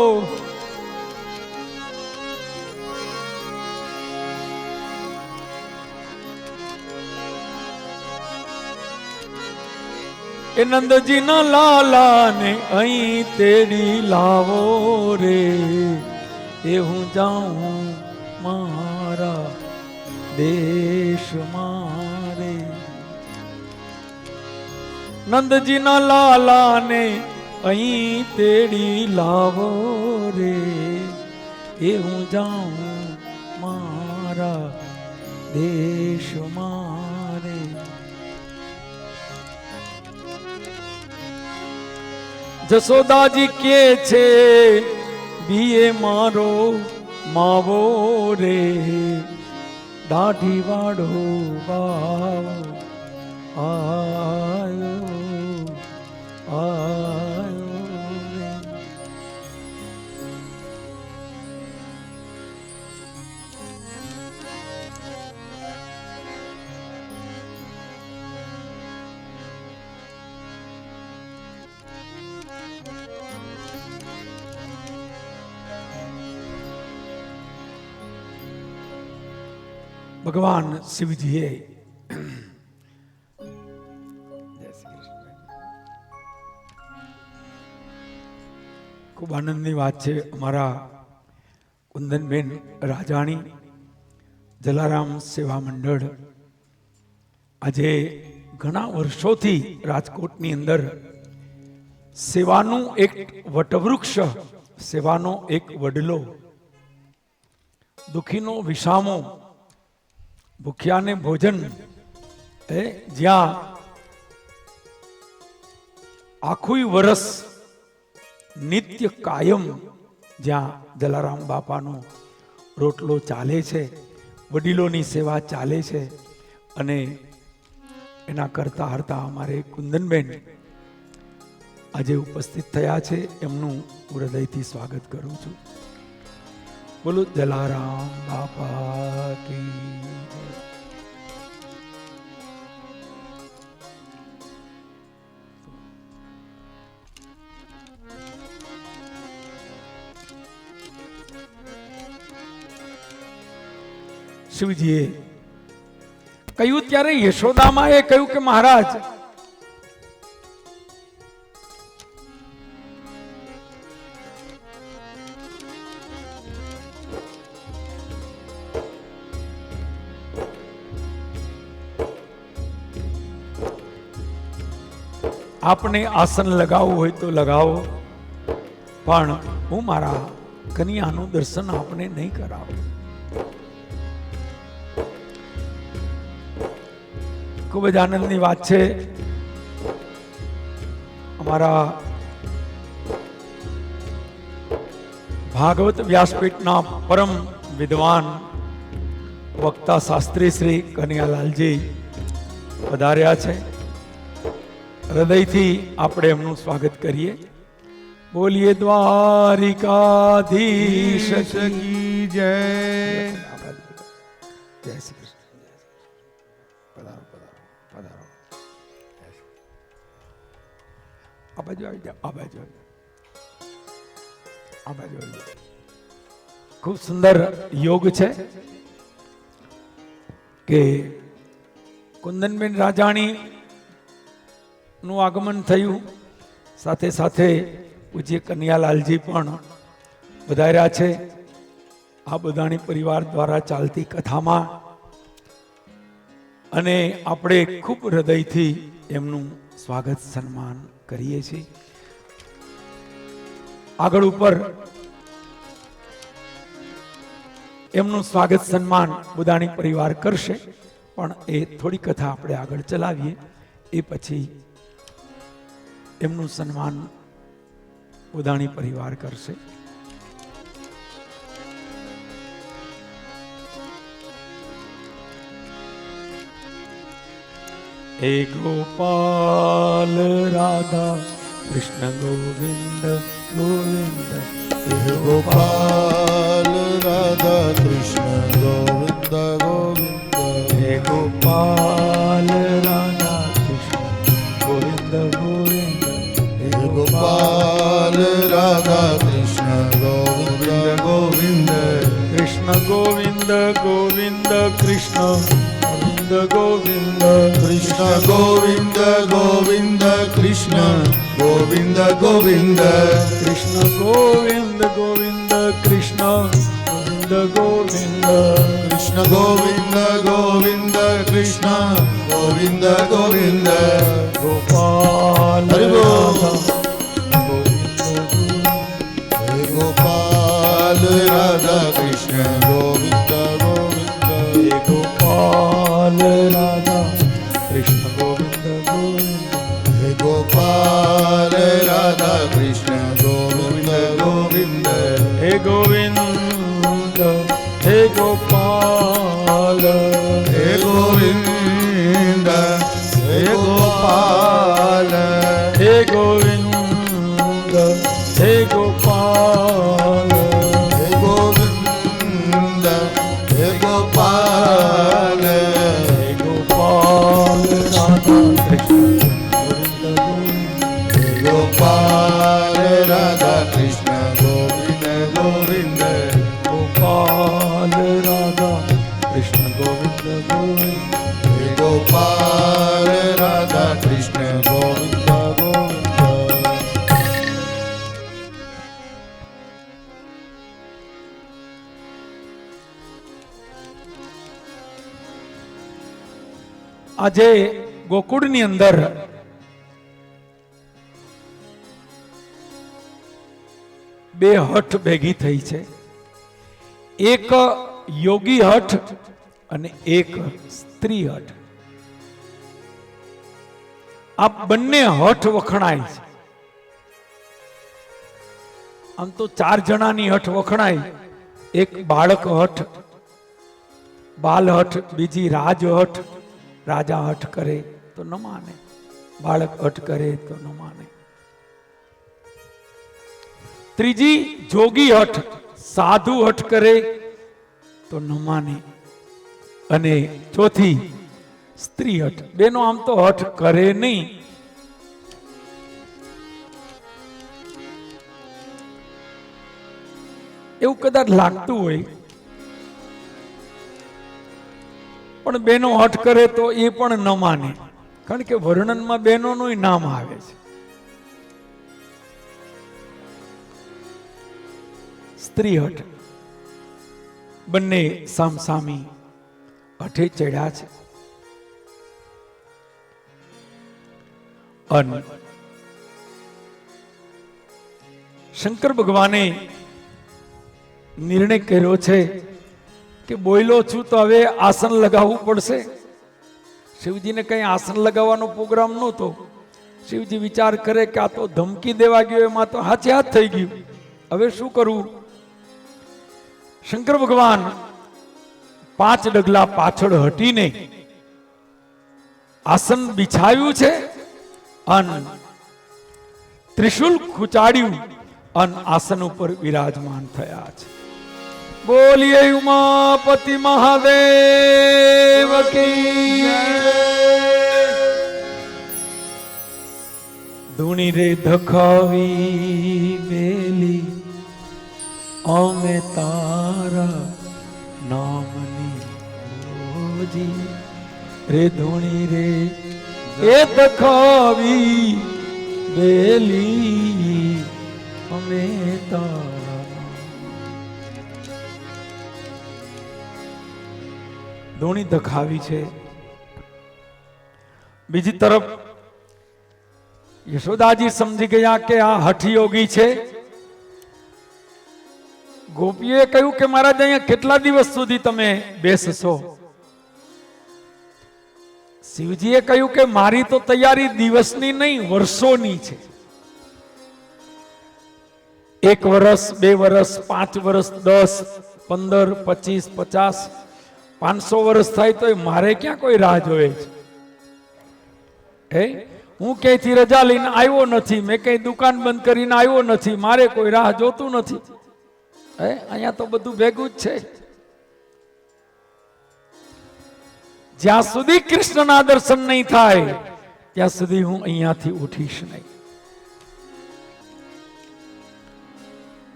એ નંદજીના લાલાને અહીં તેડી લાવો રે, એ હું જાઉં મારા દેશમાં રે. નંદજીના લાલાને અહીં તેડી લાવો રે, એ હું જાઉં મારા દેશમાં રે. જશોદાજી કે છે બીએ મારો માવો રે, દાઢી વાળો બાવો આયો આયો રે. ભગવાન શિવજીએ ખૂબ આનંદની વાત છે. અમારા કુંદનબેન રાજાણી જલારામ સેવા મંડળ આજે ઘણા વર્ષોથી રાજકોટની અંદર સેવાનું એક વટવૃક્ષ, સેવાનો એક વડલો, દુખીનો વિસામો, ભૂખ્યાને ભોજન, જ્યાં આખું વર્ષ નિત્ય કાયમ જ્યાં જલારામ બાપાનો રોટલો ચાલે છે, વડીલોની સેવા ચાલે છે. અને એના કરતા હરતા અમારે કુંદનબેન આજે ઉપસ્થિત થયા છે. એમનું હૃદયથી સ્વાગત કરું છું. બોલો જલારામ બાપા કી. શિવજીએ કહ્યું ત્યારે યશોદામાએ કહ્યું કે મહારાજ, આપને આસન લગાવવું હોય તો લગાવો, પણ હું મારા કન્યાનું દર્શન આપને નહીં કરાવું. ખૂબ જ આનંદની વાત છે. અમારા ભાગવત વ્યાસપીઠના પરમ વિદ્વાન વક્તા શાસ્ત્રી શ્રી કનૈયાલાલજી પધાર્યા છે. હૃદયથી આપણે એમનું સ્વાગત કરીએ. બોલીએ દ્વારિકાધીશ કી જય. જય શ્રી કૃષ્ણ. પધારો પધારો પધારો. આ બાજુ આવી જાઓ, આ બાજુ આવી જાઓ, આ બાજુ આવી જાઓ. ખૂબ સુંદર યોગ છે કે કુંદનબેન રાજાણી નું આગમન થયું, સાથે સાથે પૂજ્ય કનૈયાલાલજી પણ વધાર્યા છે. આ બધાની પરિવાર દ્વારા ચાલતી કથામાં અને આપણે ખૂબ હૃદયથી એમનું સ્વાગત સન્માન કરીએ છીએ. આગળ ઉપર એમનું સ્વાગત સન્માન બુધાણી પરિવાર કરશે, પણ એ થોડી કથા આપણે આગળ ચલાવીએ, એ પછી એમનું સન્માન બુધાણી પરિવાર કરશે. હે ગોપાલ રાધા કૃષ્ણ ગોવિંદ ગોવિંદ. હે ગોપાલ રાધા કૃષ્ણ ગોવિંદ ગોવિંદ. હે ગોપાલ રાધા કૃષ્ણ ગોવિંદ ગોવિંદ. હે ગોપાલ રાધા કૃષ્ણ ગોવિંદ ગોવિંદ. કૃષ્ણ ગોવિંદ ગોવિંદ કૃષ્ણ ગોવિંદ ગોવિંદ. કૃષ્ણ ગોવિંદ ગોવિંદ કૃષ્ણ ગોવિંદ ગોવિંદ. કૃષ્ણ ગોવિંદ ગોવિંદ કૃષ્ણ ગોવિંદ ગોવિંદ. કૃષ્ણ ગોવિંદ ગોવિંદ કૃષ્ણ ગોવિંદ ગોવિંદ. ગોપાલ હરિ બોલ. રાધા ગોવિંદ ગોવિંદ. હે ગોપાલ રાધા કૃષ્ણ ગોવિંદ ગોવિંદ. હે ગોપાલ રાધા કૃષ્ણ ગોવિંદ ગોવિંદ. હે ગોપાલ રાધા કૃષ્ણ ગોવિંદ ગોવિંદ. હે ગોવિંદ હે ગોપાલ. હે ગોવિંદ હે ગોપાલ. હે ગોવિંદ હે ગોપાલ. હે ગોવિંદ હે ગોપાલ. હે ગોપાલ રાધા કૃષ્ણ ગોવિંદ ગોવિંદ. હે ગોપાલ રાધા કૃષ્ણ ગોવિંદ ગોવિંદ. ગોપાલ રાધા કૃષ્ણ ગોવિંદ ગોવિંદ. હે ગોપાલ રાધા કૃષ્ણ ગોવિંદ ગોવિંદ. આજે ગોકુળની અંદર બે હઠ ભેગી થઈ છે. એક યોગી હઠ અને એક સ્ત્રી હઠ. આ બંને હઠ વખણાય છે. આમ તો 4 જણાની હઠ વખણાય. એક બાળક હઠ, બાલ હઠ, બીજી રાજ હઠ. રાજા હઠ કરે તો ન માને, બાળક હઠ કરે તો ન માને. ત્રીજી જોગી હઠ, સાધુ હઠ કરે તો ન માને. અને ચોથી સ્ત્રી હઠ. બેનો આમ તો હઠ કરે નહીં, એવું કદાચ લાગતું હોય, પણ બેનો હઠ કરે તો એ પણ ન માને, કારણ કે વર્ણનમાં બહેનોનું નામ આવે છે. સ્ત્રી હઠ બંને સામસામી હઠે ચડ્યા છે. અને શંકર ભગવાને નિર્ણય કર્યો છે કે બોયલો છું તો હવે આસન લગાવવું પડશે. શિવજીને કઈ આસન લગાવવાનો પ્રોગ્રામ નહોતો. શિવજી વિચાર કરે કે આ તો ધમકી દેવા ગયો, એમાં તો હાથે હાથ થઈ ગયું, હવે શું કરવું? શંકર ભગવાન 5 ડગલા પાછળ હટીને આસન બિછાવ્યું છે અને ત્રિશુલ ખૂંચાડ્યું અને આસન ઉપર વિરાજમાન થયા છે. બોલીએ ઉમાપતિ મહાદેવ કી જય. ધૂણી રે ધખાવી બેલી અમે તારા નામની ઓજી રે. ધૂણી રે એ ધખાવી બેલી અમે તારા. ધૂણી ધખાવી છે. બીજી તરફ યશોદાજી સમજી ગયા કે આ હઠયોગી છે. ગોપીએ કહ્યું કે મહારાજ અહીંયા કેટલા દિવસ સુધી તમે બેસશો? શિવજીએ કહ્યું કે મારી તો તૈયારી દિવસની નહીં, વર્ષોની છે. 1 વર્ષ, 2 વર્ષ, 5 વર્ષ, 10, 15, 25, 50, 500 વર્ષ થાય તો મારે ક્યાં કોઈ રાહ જોવે છે? હું ક્યાંયથી રજા લઈને આવ્યો નથી, મેં કઈ દુકાન બંધ કરીને આવ્યો નથી, મારે કોઈ રાહ જોતું નથી. અહીંયા તો બધું ભેગું જ છે. જ્યાં સુધી કૃષ્ણના દર્શન નહીં થાય ત્યાં સુધી હું અહીંયાથી ઉઠીશ નહીં.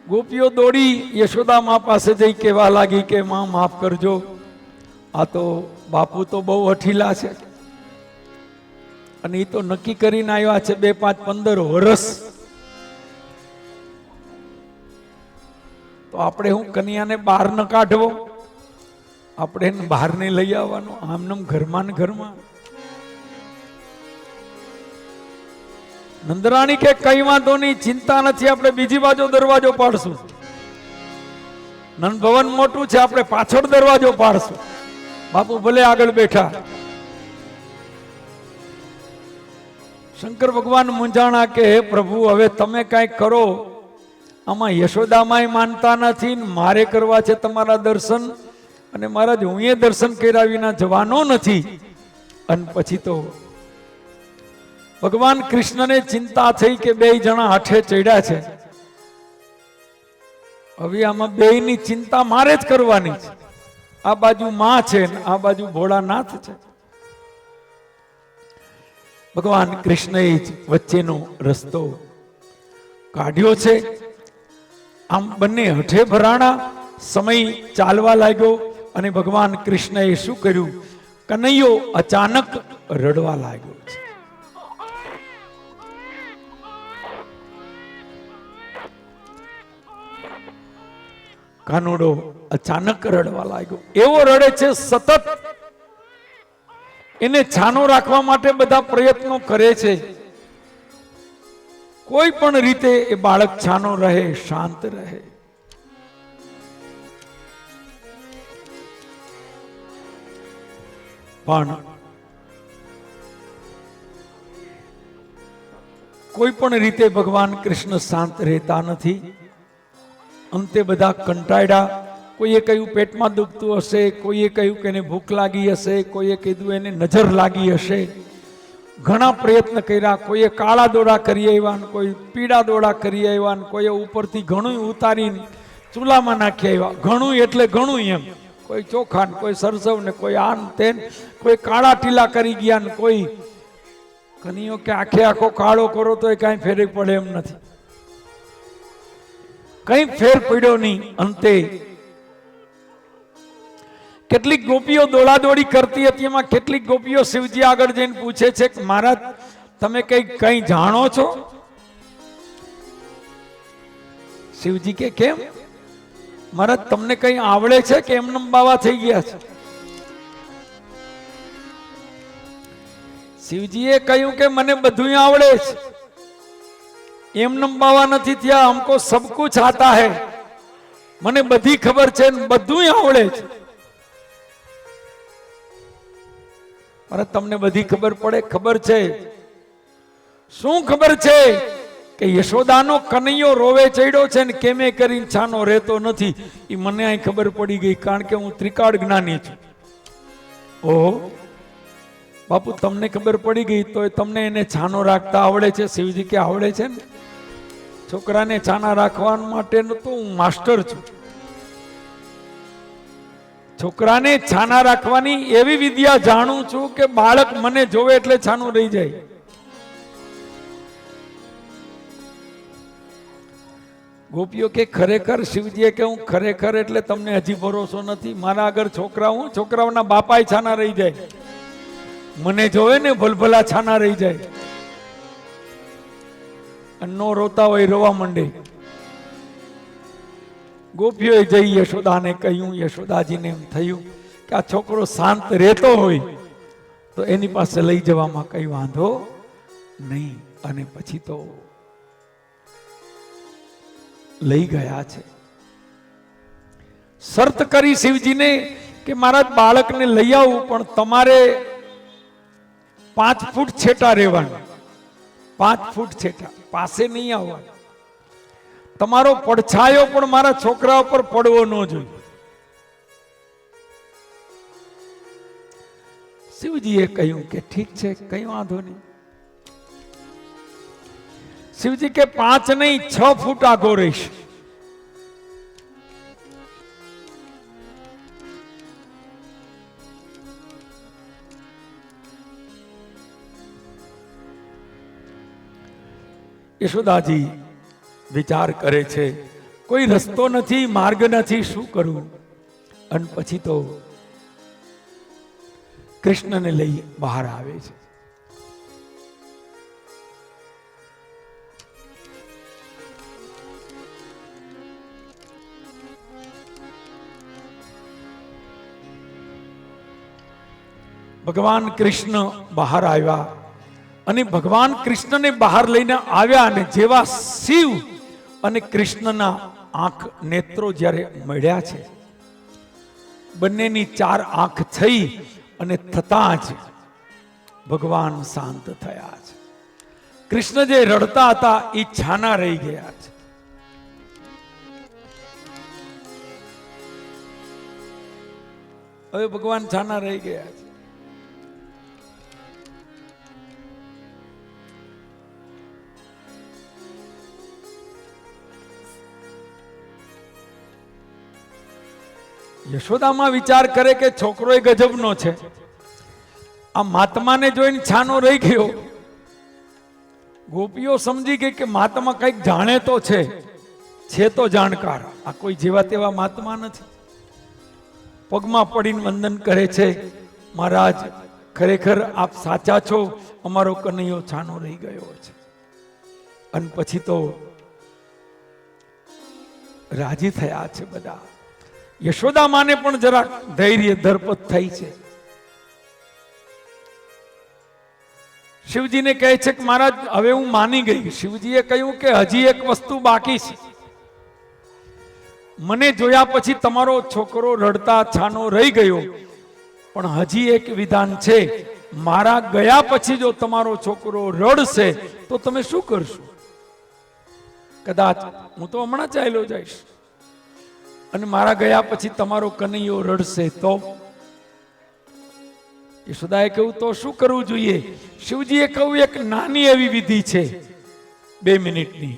ગોપીઓ દોડી યશોદા મા પાસે જઈ કહેવા લાગી કે માં માફ કરજો, આ તો બાપુ તો બહુ હઠીલા છે અને એ તો નક્કી કરીને આવ્યા છે 2, 5, 15 વર્ષ. તો આપણે હું કન્યાને બહાર ન કાઢવો, આપણે એને બહાર નહીં લઈ આવવાનો, આમનેમ ઘરમાં ને ઘરમાં. નંદરાણી કે કઈ વાંધો નહીં, ચિંતા નથી, આપણે બીજી બાજુ દરવાજો પાડશું. નંદ ભવન મોટું છે, આપણે પાછળ દરવાજો પાડશું. બાપુ ભલે આગળ બેઠા. શંકર ભગવાન મૂંઝાણા કે હે પ્રભુ, હવે તમે કઈક કરો. આમાં યશોદામાય માનતા નથી, મારે કરવા છે તમારા દર્શન, અને મહારાજ હું એ દર્શન કર્યા વિના જવાનો નથી. અને પછી તો ભગવાન કૃષ્ણને ચિંતા થઈ કે 2 જણા હાથે ચડ્યા છે, હવે આમાં 2 ની ચિંતા મારે જ કરવાની છે. આ બાજુ માં છે ને આ બાજુ ભોળાનાથ છે. ભગવાન કૃષ્ણએ જ વચ્ચેનો રસ્તો કાઢ્યો છે. આમ બંને હઠે ભરાણા. સમય ચાલવા લાગ્યો અને ભગવાન કૃષ્ણએ શું કર્યું? કનૈયો અચાનક રડવા લાગ્યો છે. કાનુડો અચાનક રડવા લાગ્યો. એવો રડે છે સતત. એને છાનો રાખવા માટે બધા પ્રયત્નો કરે છે. કોઈ પણ રીતે એ બાળક છાનો રહે, શાંત રહે. પણ કોઈ પણ રીતે ભગવાન કૃષ્ણ શાંત રહેતા નથી. અંતે બધા કંટાળ્યા. કોઈએ કહ્યું પેટમાં દુખતું હશે, કોઈએ કહ્યું કે એને ભૂખ લાગી હશે, કોઈએ કીધું એને નજર લાગી હશે. ઘણા પ્રયત્ન કર્યા. કોઈએ કાળા દોડા કરી આવ્યા, કોઈ પીળા દોડા કરી આવ્યા, કોઈએ ઉપરથી ઘણું ઉતારીને ચૂલામાં નાખી આવ્યા. ઘણું એટલે ઘણું એમ. કોઈ ચોખા ને કોઈ સરસવ ને કોઈ આન તેન, કોઈ કાળા ટીલા કરી ગયા ને કોઈ કનીઓ કે આખે આખો કાળો કરો તો એ કાંઈ ફેર પડે એમ નથી. કઈ ફેર પડ્યો નહીં. અંતે કેટલીક ગોપીઓ દોડાદોડી કરતી હતી. એમાં કેટલીક ગોપીઓ શિવજી આગળ જઈને પૂછે છે કે મહારાજ તમે કઈ જાણો છો? શિવજી કે કેમ મહારાજ, તમને કઈ આવડે છે કે એમનેમ બાવા થઈ ગયા છે? શિવજીએ કહ્યું કે મને બધું આવડે છે, એમનેમ બાવા નથી થયા. हमको सब कुछ आता है, મને બધી ખબર છે, બધું આવડે છે. અરે તમને બધી ખબર પડે? ખબર છે. શું ખબર છે? કે યશોદાનો કનૈયો રોવે ચડ્યો છે ને કેમે કરીને છાનો રહેતો નથી. એ મને અહીં ખબર પડી ગઈ, કારણ કે હું ત્રિકાળ જ્ઞાની છું. ઓહો બાપુ, તમને ખબર પડી ગઈ તો તમને એને છાનો રાખતા આવડે છે? શિવજી કે આવડે છે ને. છોકરાને છાના રાખવા માટેનો તો હું માસ્ટર છું. છોકરાને છાના રાખવાની એવી વિદ્યા જાણું છું કે બાળક મને જોવે એટલે છાનું રહી જાય. ગોપીઓ કે ખરેખર? શિવજીએ કે હું ખરેખર એટલે તમને હજી ભરોસો નથી. મારા આગળ છોકરા, હું છોકરાઓના બાપાય છાના રહી જાય, મને જોવે ને ભલભલા છાના રહી જાય. નો રોતા હોય રોવા માંડે. ગોપીઓએ જઈ યશોદાને કહ્યું, યશોદાજીને એમ થયું કે આ છોકરો શાંત રહેતો હોય તો એની પાસે લઈ જવામાં કઈ વાંધો નહીં. અને પછી તો લઈ ગયા છે. શરત કરી શિવજીને કે મારા બાળકને લઈ આવું, પણ તમારે 5 ફૂટ છેટા રહેવાનું. 5 ફૂટ છેટા, પાસે નહીં આવવાનું. તમારો પડછાયો પણ મારા છોકરા ઉપર પડવો ન જોઈએ. શિવજીએ કહ્યું કે ઠીક છે, કઈ વાંધો નહીં. શિવજી કે 5 નહીં 6 ફૂટ આગો રહીશ. યશોદાજી વિચાર કરે છે, કોઈ રસ્તો નથી, માર્ગ નથી, શું કરવું? અને પછી તો કૃષ્ણને લઈ બહાર આવે છે. ભગવાન કૃષ્ણ બહાર આવ્યા અને ભગવાન કૃષ્ણને બહાર લઈને આવ્યા અને જેવા શિવ અને કૃષ્ણના આંખ નેત્રો જ્યારે મળ્યા છે, બંનેની 4 આંખ થઈ અને થતા જ ભગવાન શાંત થયા છે. કૃષ્ણ જે રડતા હતા એ છાના રહી ગયા છે. હવે ભગવાન છાના રહી ગયા છે. યશોદામાં વિચાર કરે કે છોકરો એ ગજબનો છે. આ મહાત્માને જોઈને છાનો રહી ગયો. ગોપીઓ સમજી ગઈ કે મહાત્મા કંઈક જાણે તો છે તો જાણકાર. આ કોઈ જેવા તેવા મહાત્મા નથી. પગમાં પડીને વંદન કરે છે, મહારાજ ખરેખર આપ સાચા છો, અમારો કનૈયો છાનો રહી ગયો છે. અને પછી તો રાજી થયા છે બધા. યશોદા માને પણ જરા ધૈર્ય ધરપત થઈ છે. શિવજીને કહે છે કે મહારાજ હવે હું માની ગઈ. શિવજીએ કહ્યું કે હજી એક વસ્તુ બાકી છે. મને જોયા પછી તમારો છોકરો રડતા છાનો રહી ગયો, પણ હજી એક વિધાન છે. મારા ગયા પછી જો તમારો છોકરો રડશે તો તમે શું કરશો? કદાચ હું તો હમણાં ચાલ્યો જઈશ અને મારા ગયા પછી તમારો કનૈયો રડશે તો? યશોદાએ કહ્યું તો શું કરવું જોઈએ? શિવજીએ કહ્યું એક નાની એવી વિધિ છે, 2 મિનિટની.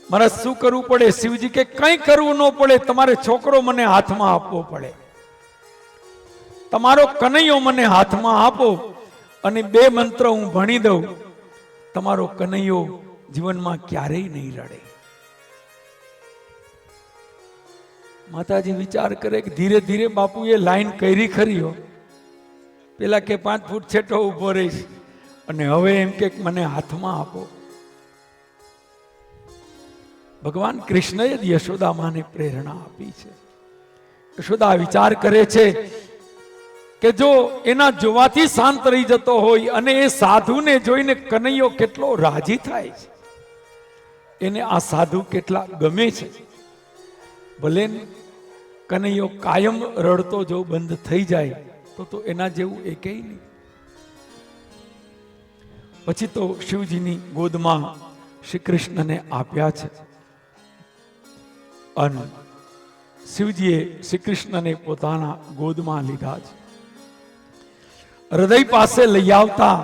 મારે શું કરવું પડે? શિવજી કે કંઈ કરવું ન પડે, તમારે છોકરો મને હાથમાં આપવો પડે. તમારો કનૈયો મને હાથમાં આપો અને 2 મંત્ર હું ભણી દઉં. તમારો કનૈયો જીવનમાં ક્યારેય નહીં રડે. માતાજી વિચાર કરે કે ધીરે ધીરે બાપુએ લાઈન કરી ખરી હો. પેલા કે 5 ફૂટ છેટો ઉભો રહીશ અને હવે એમ કે મને હાથમાં આપો. ભગવાન કૃષ્ણએ જ યશોદા માને પ્રેરણા આપી છે. યશોદા વિચાર કરે છે કે જો એના જોવાથી શાંત રહી જતો હોય અને એ સાધુને જોઈને કનૈયો કેટલો રાજી થાય છે, એને આ સાધુ કેટલા ગમે છે. ભલે કનૈયો કાયમ રડતો જો બંધ થઈ જાય તો એના જેવું એકેય નહીં. પછી તો શિવજીની ગોદમાં શ્રી કૃષ્ણને આપ્યા છે અને શિવજીએ શ્રી કૃષ્ણને પોતાના ગોદમાં લીધા છે. હૃદય પાસે લઈ આવતા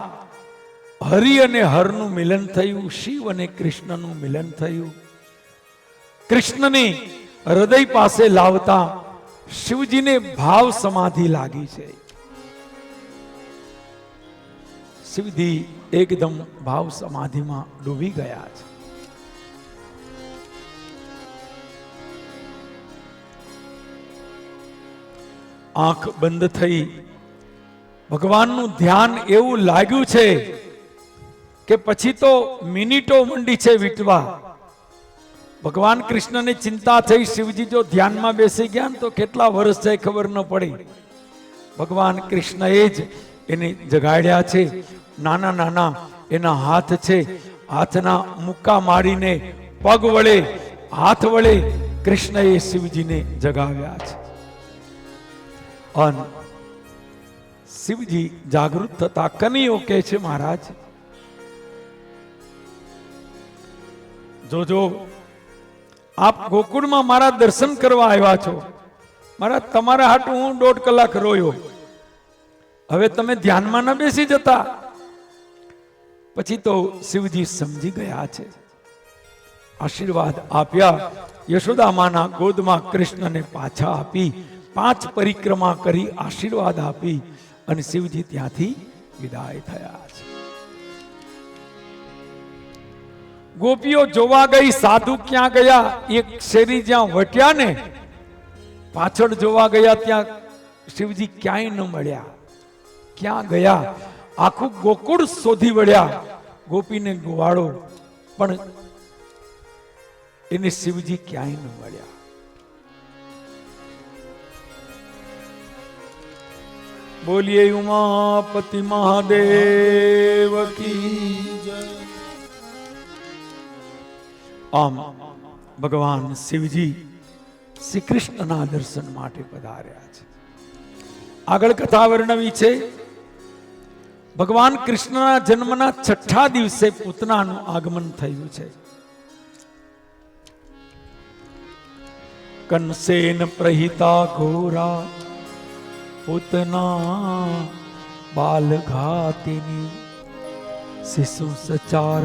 હરિ અને હરનું મિલન થયું, શિવ અને કૃષ્ણનું મિલન થયું. કૃષ્ણને હૃદય પાસે લાવતા શિવજીને ભાવ સમાધિ લાગી છે. શિવજી એકદમ ભાવ સમાધિમાં ડૂબી ગયા છે. આંખ બંધ થઈ ભગવાનનું ધ્યાન એવું લાગ્યું છે કે પછી તો મિનિટો મંડી છે વીતવા. ભગવાન કૃષ્ણને ચિંતા થઈ, શિવજી જો ધ્યાનમાં બેસી ગયા ને તો કેટલા વર્ષ જાય ખબર ન પડી. ભગવાન કૃષ્ણએ જ એને જગાડ્યા છે. નાના નાના એના હાથ છે, હાથના મુક્કા મારીને પગ વડે હાથ વડે કૃષ્ણએ શિવજીને જગાવ્યા છે. અને શિવજી જાગૃત થતા કનૈયો કહે છે, મહારાજ જોજો આપ ગોકુળમાં મારા દર્શન કરવા આવ્યા છો. મારા તમારા હાટુ હું 1.5 કલાક રોયો. હવે તમે ધ્યાનમાં ન બેસી જતા. પછી તો શિવજી સમજી ગયા છે. આશીર્વાદ આપ્યા. યશોદામાના ગોદમાં કૃષ્ણને પાછા આપી 5 પરિક્રમા કરી આશીર્વાદ આપી અને શિવજી ત્યાંથી વિદાય થયા છે. ગોપીઓ જોવા ગઈ, સાધુ ક્યાં ગયા? એક શેરી જ્યાં વટ્યા ને પાછળ જોવા ગયા, ત્યાં શિવજી ક્યાંય ન મળ્યા. ક્યાં ગયા? આખું ગોકુળ શોધી વળ્યા. ગોપીને ગોવાળો, પણ એને શિવજી ક્યાંય ન મળ્યા. બોલીએ ઉમાપતિ મહાદેવ કી જય. આમ ભગવાન શિવજી શ્રી કૃષ્ણના દર્શન માટે પધાર્યા છે. આગળ કથા વર્ણવી છે. ભગવાન કૃષ્ણના જન્મના 6થા દિવસે પૂતનાનું આગમન થયું છે. કંસેન પ્રહિતા ઘોરા પૂતના બાલઘાતિની શિશુ સચાર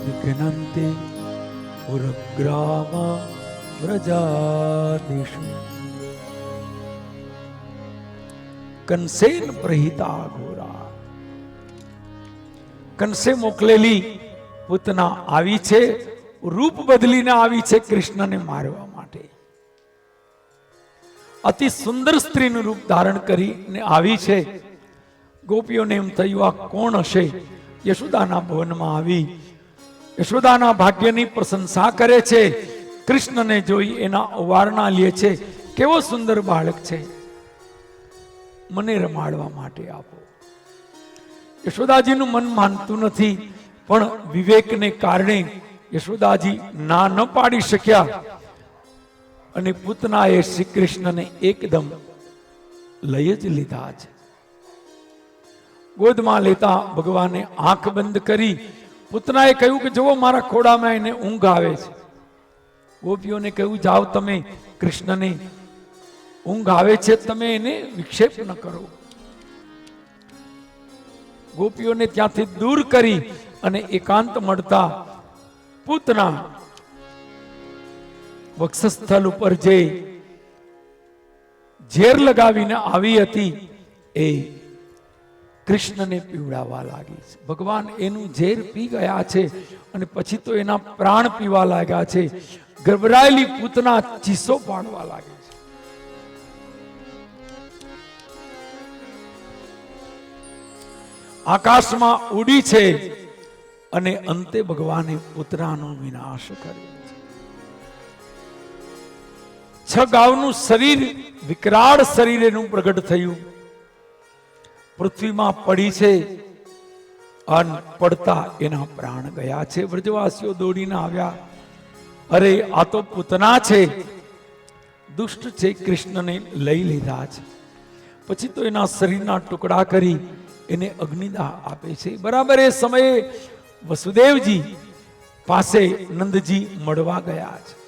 વિઘ્નન્તે પુરગ્રામ વ્રજાદિષુ. કંસેન પ્રહિતા ઘોરા, કંસે મોકલેલી પૂતના આવી છે. રૂપ બદલીને આવી છે કૃષ્ણને મારવા માટે. અતિ સુંદર સ્ત્રીનું રૂપ ધારણ કરીને આવી છે. ગોપીઓને એમ થયું આ કોણ હશે? યશોદાના ભવનમાં આવી યશોદાના ભાગ્યની પ્રશંસા કરે છે. કૃષ્ણને જોઈ એના વારણા લે છે. કેવો સુંદર બાળક છે, મને રમાડવા માટે આપો. યશોદાજીનું મન માનતું નથી, પણ વિવેકને કારણે યશોદાજી ના ન પાડી શક્યા અને પૂતનાએ શ્રી કૃષ્ણને એકદમ લઈ જ લીધા છે. ગોદમાં લેતા ભગવાને આંખ બંધ કરી પૂતનાએ કહ્યું કે જુઓ મારા ખોડામાં એને ઊંઘ આવે છે. ગોપીઓને કહ્યું જાઓ તમે કૃષ્ણને ઊંઘ આવે છે, તમે એને વિક્ષેપ ન કરો. ગોપીઓને ત્યાંથી દૂર કરી અને એકાંત મળતા પૂતના વક્ષસ્થળ ઉપર જે ઝેર લગાવીને આવી હતી એ કૃષ્ણને પીવડાવવા લાગી છે. ભગવાન એનું ઝેર પી ગયા છે અને પછી તો એના પ્રાણ પીવા લાગ્યા છે. ગભરાયેલી પૂતના ચીસો પાડવા લાગી છે. આકાશમાં ઉડી છે અને અંતે ભગવાને પૂતનાનો વિનાશ કર્યો. 6 ગાઉનું શરીર વિકરાળ શરીર એનું પ્રગટ થયું. પૃથ્વીમાં પડી છે અને પડતા એના પ્રાણ ગયા છે. વ્રજવાસીઓ દોડીને આવ્યા, અરે આ તો પૂતના છે, દુષ્ટ છે, કૃષ્ણને લઈ લીધા છે. પછી તો એના શરીરના ટુકડા કરી એને અગ્નિદાહ આપે છે. બરાબર એ સમયે વસુદેવજી પાસે નંદજી મળવા ગયા છે.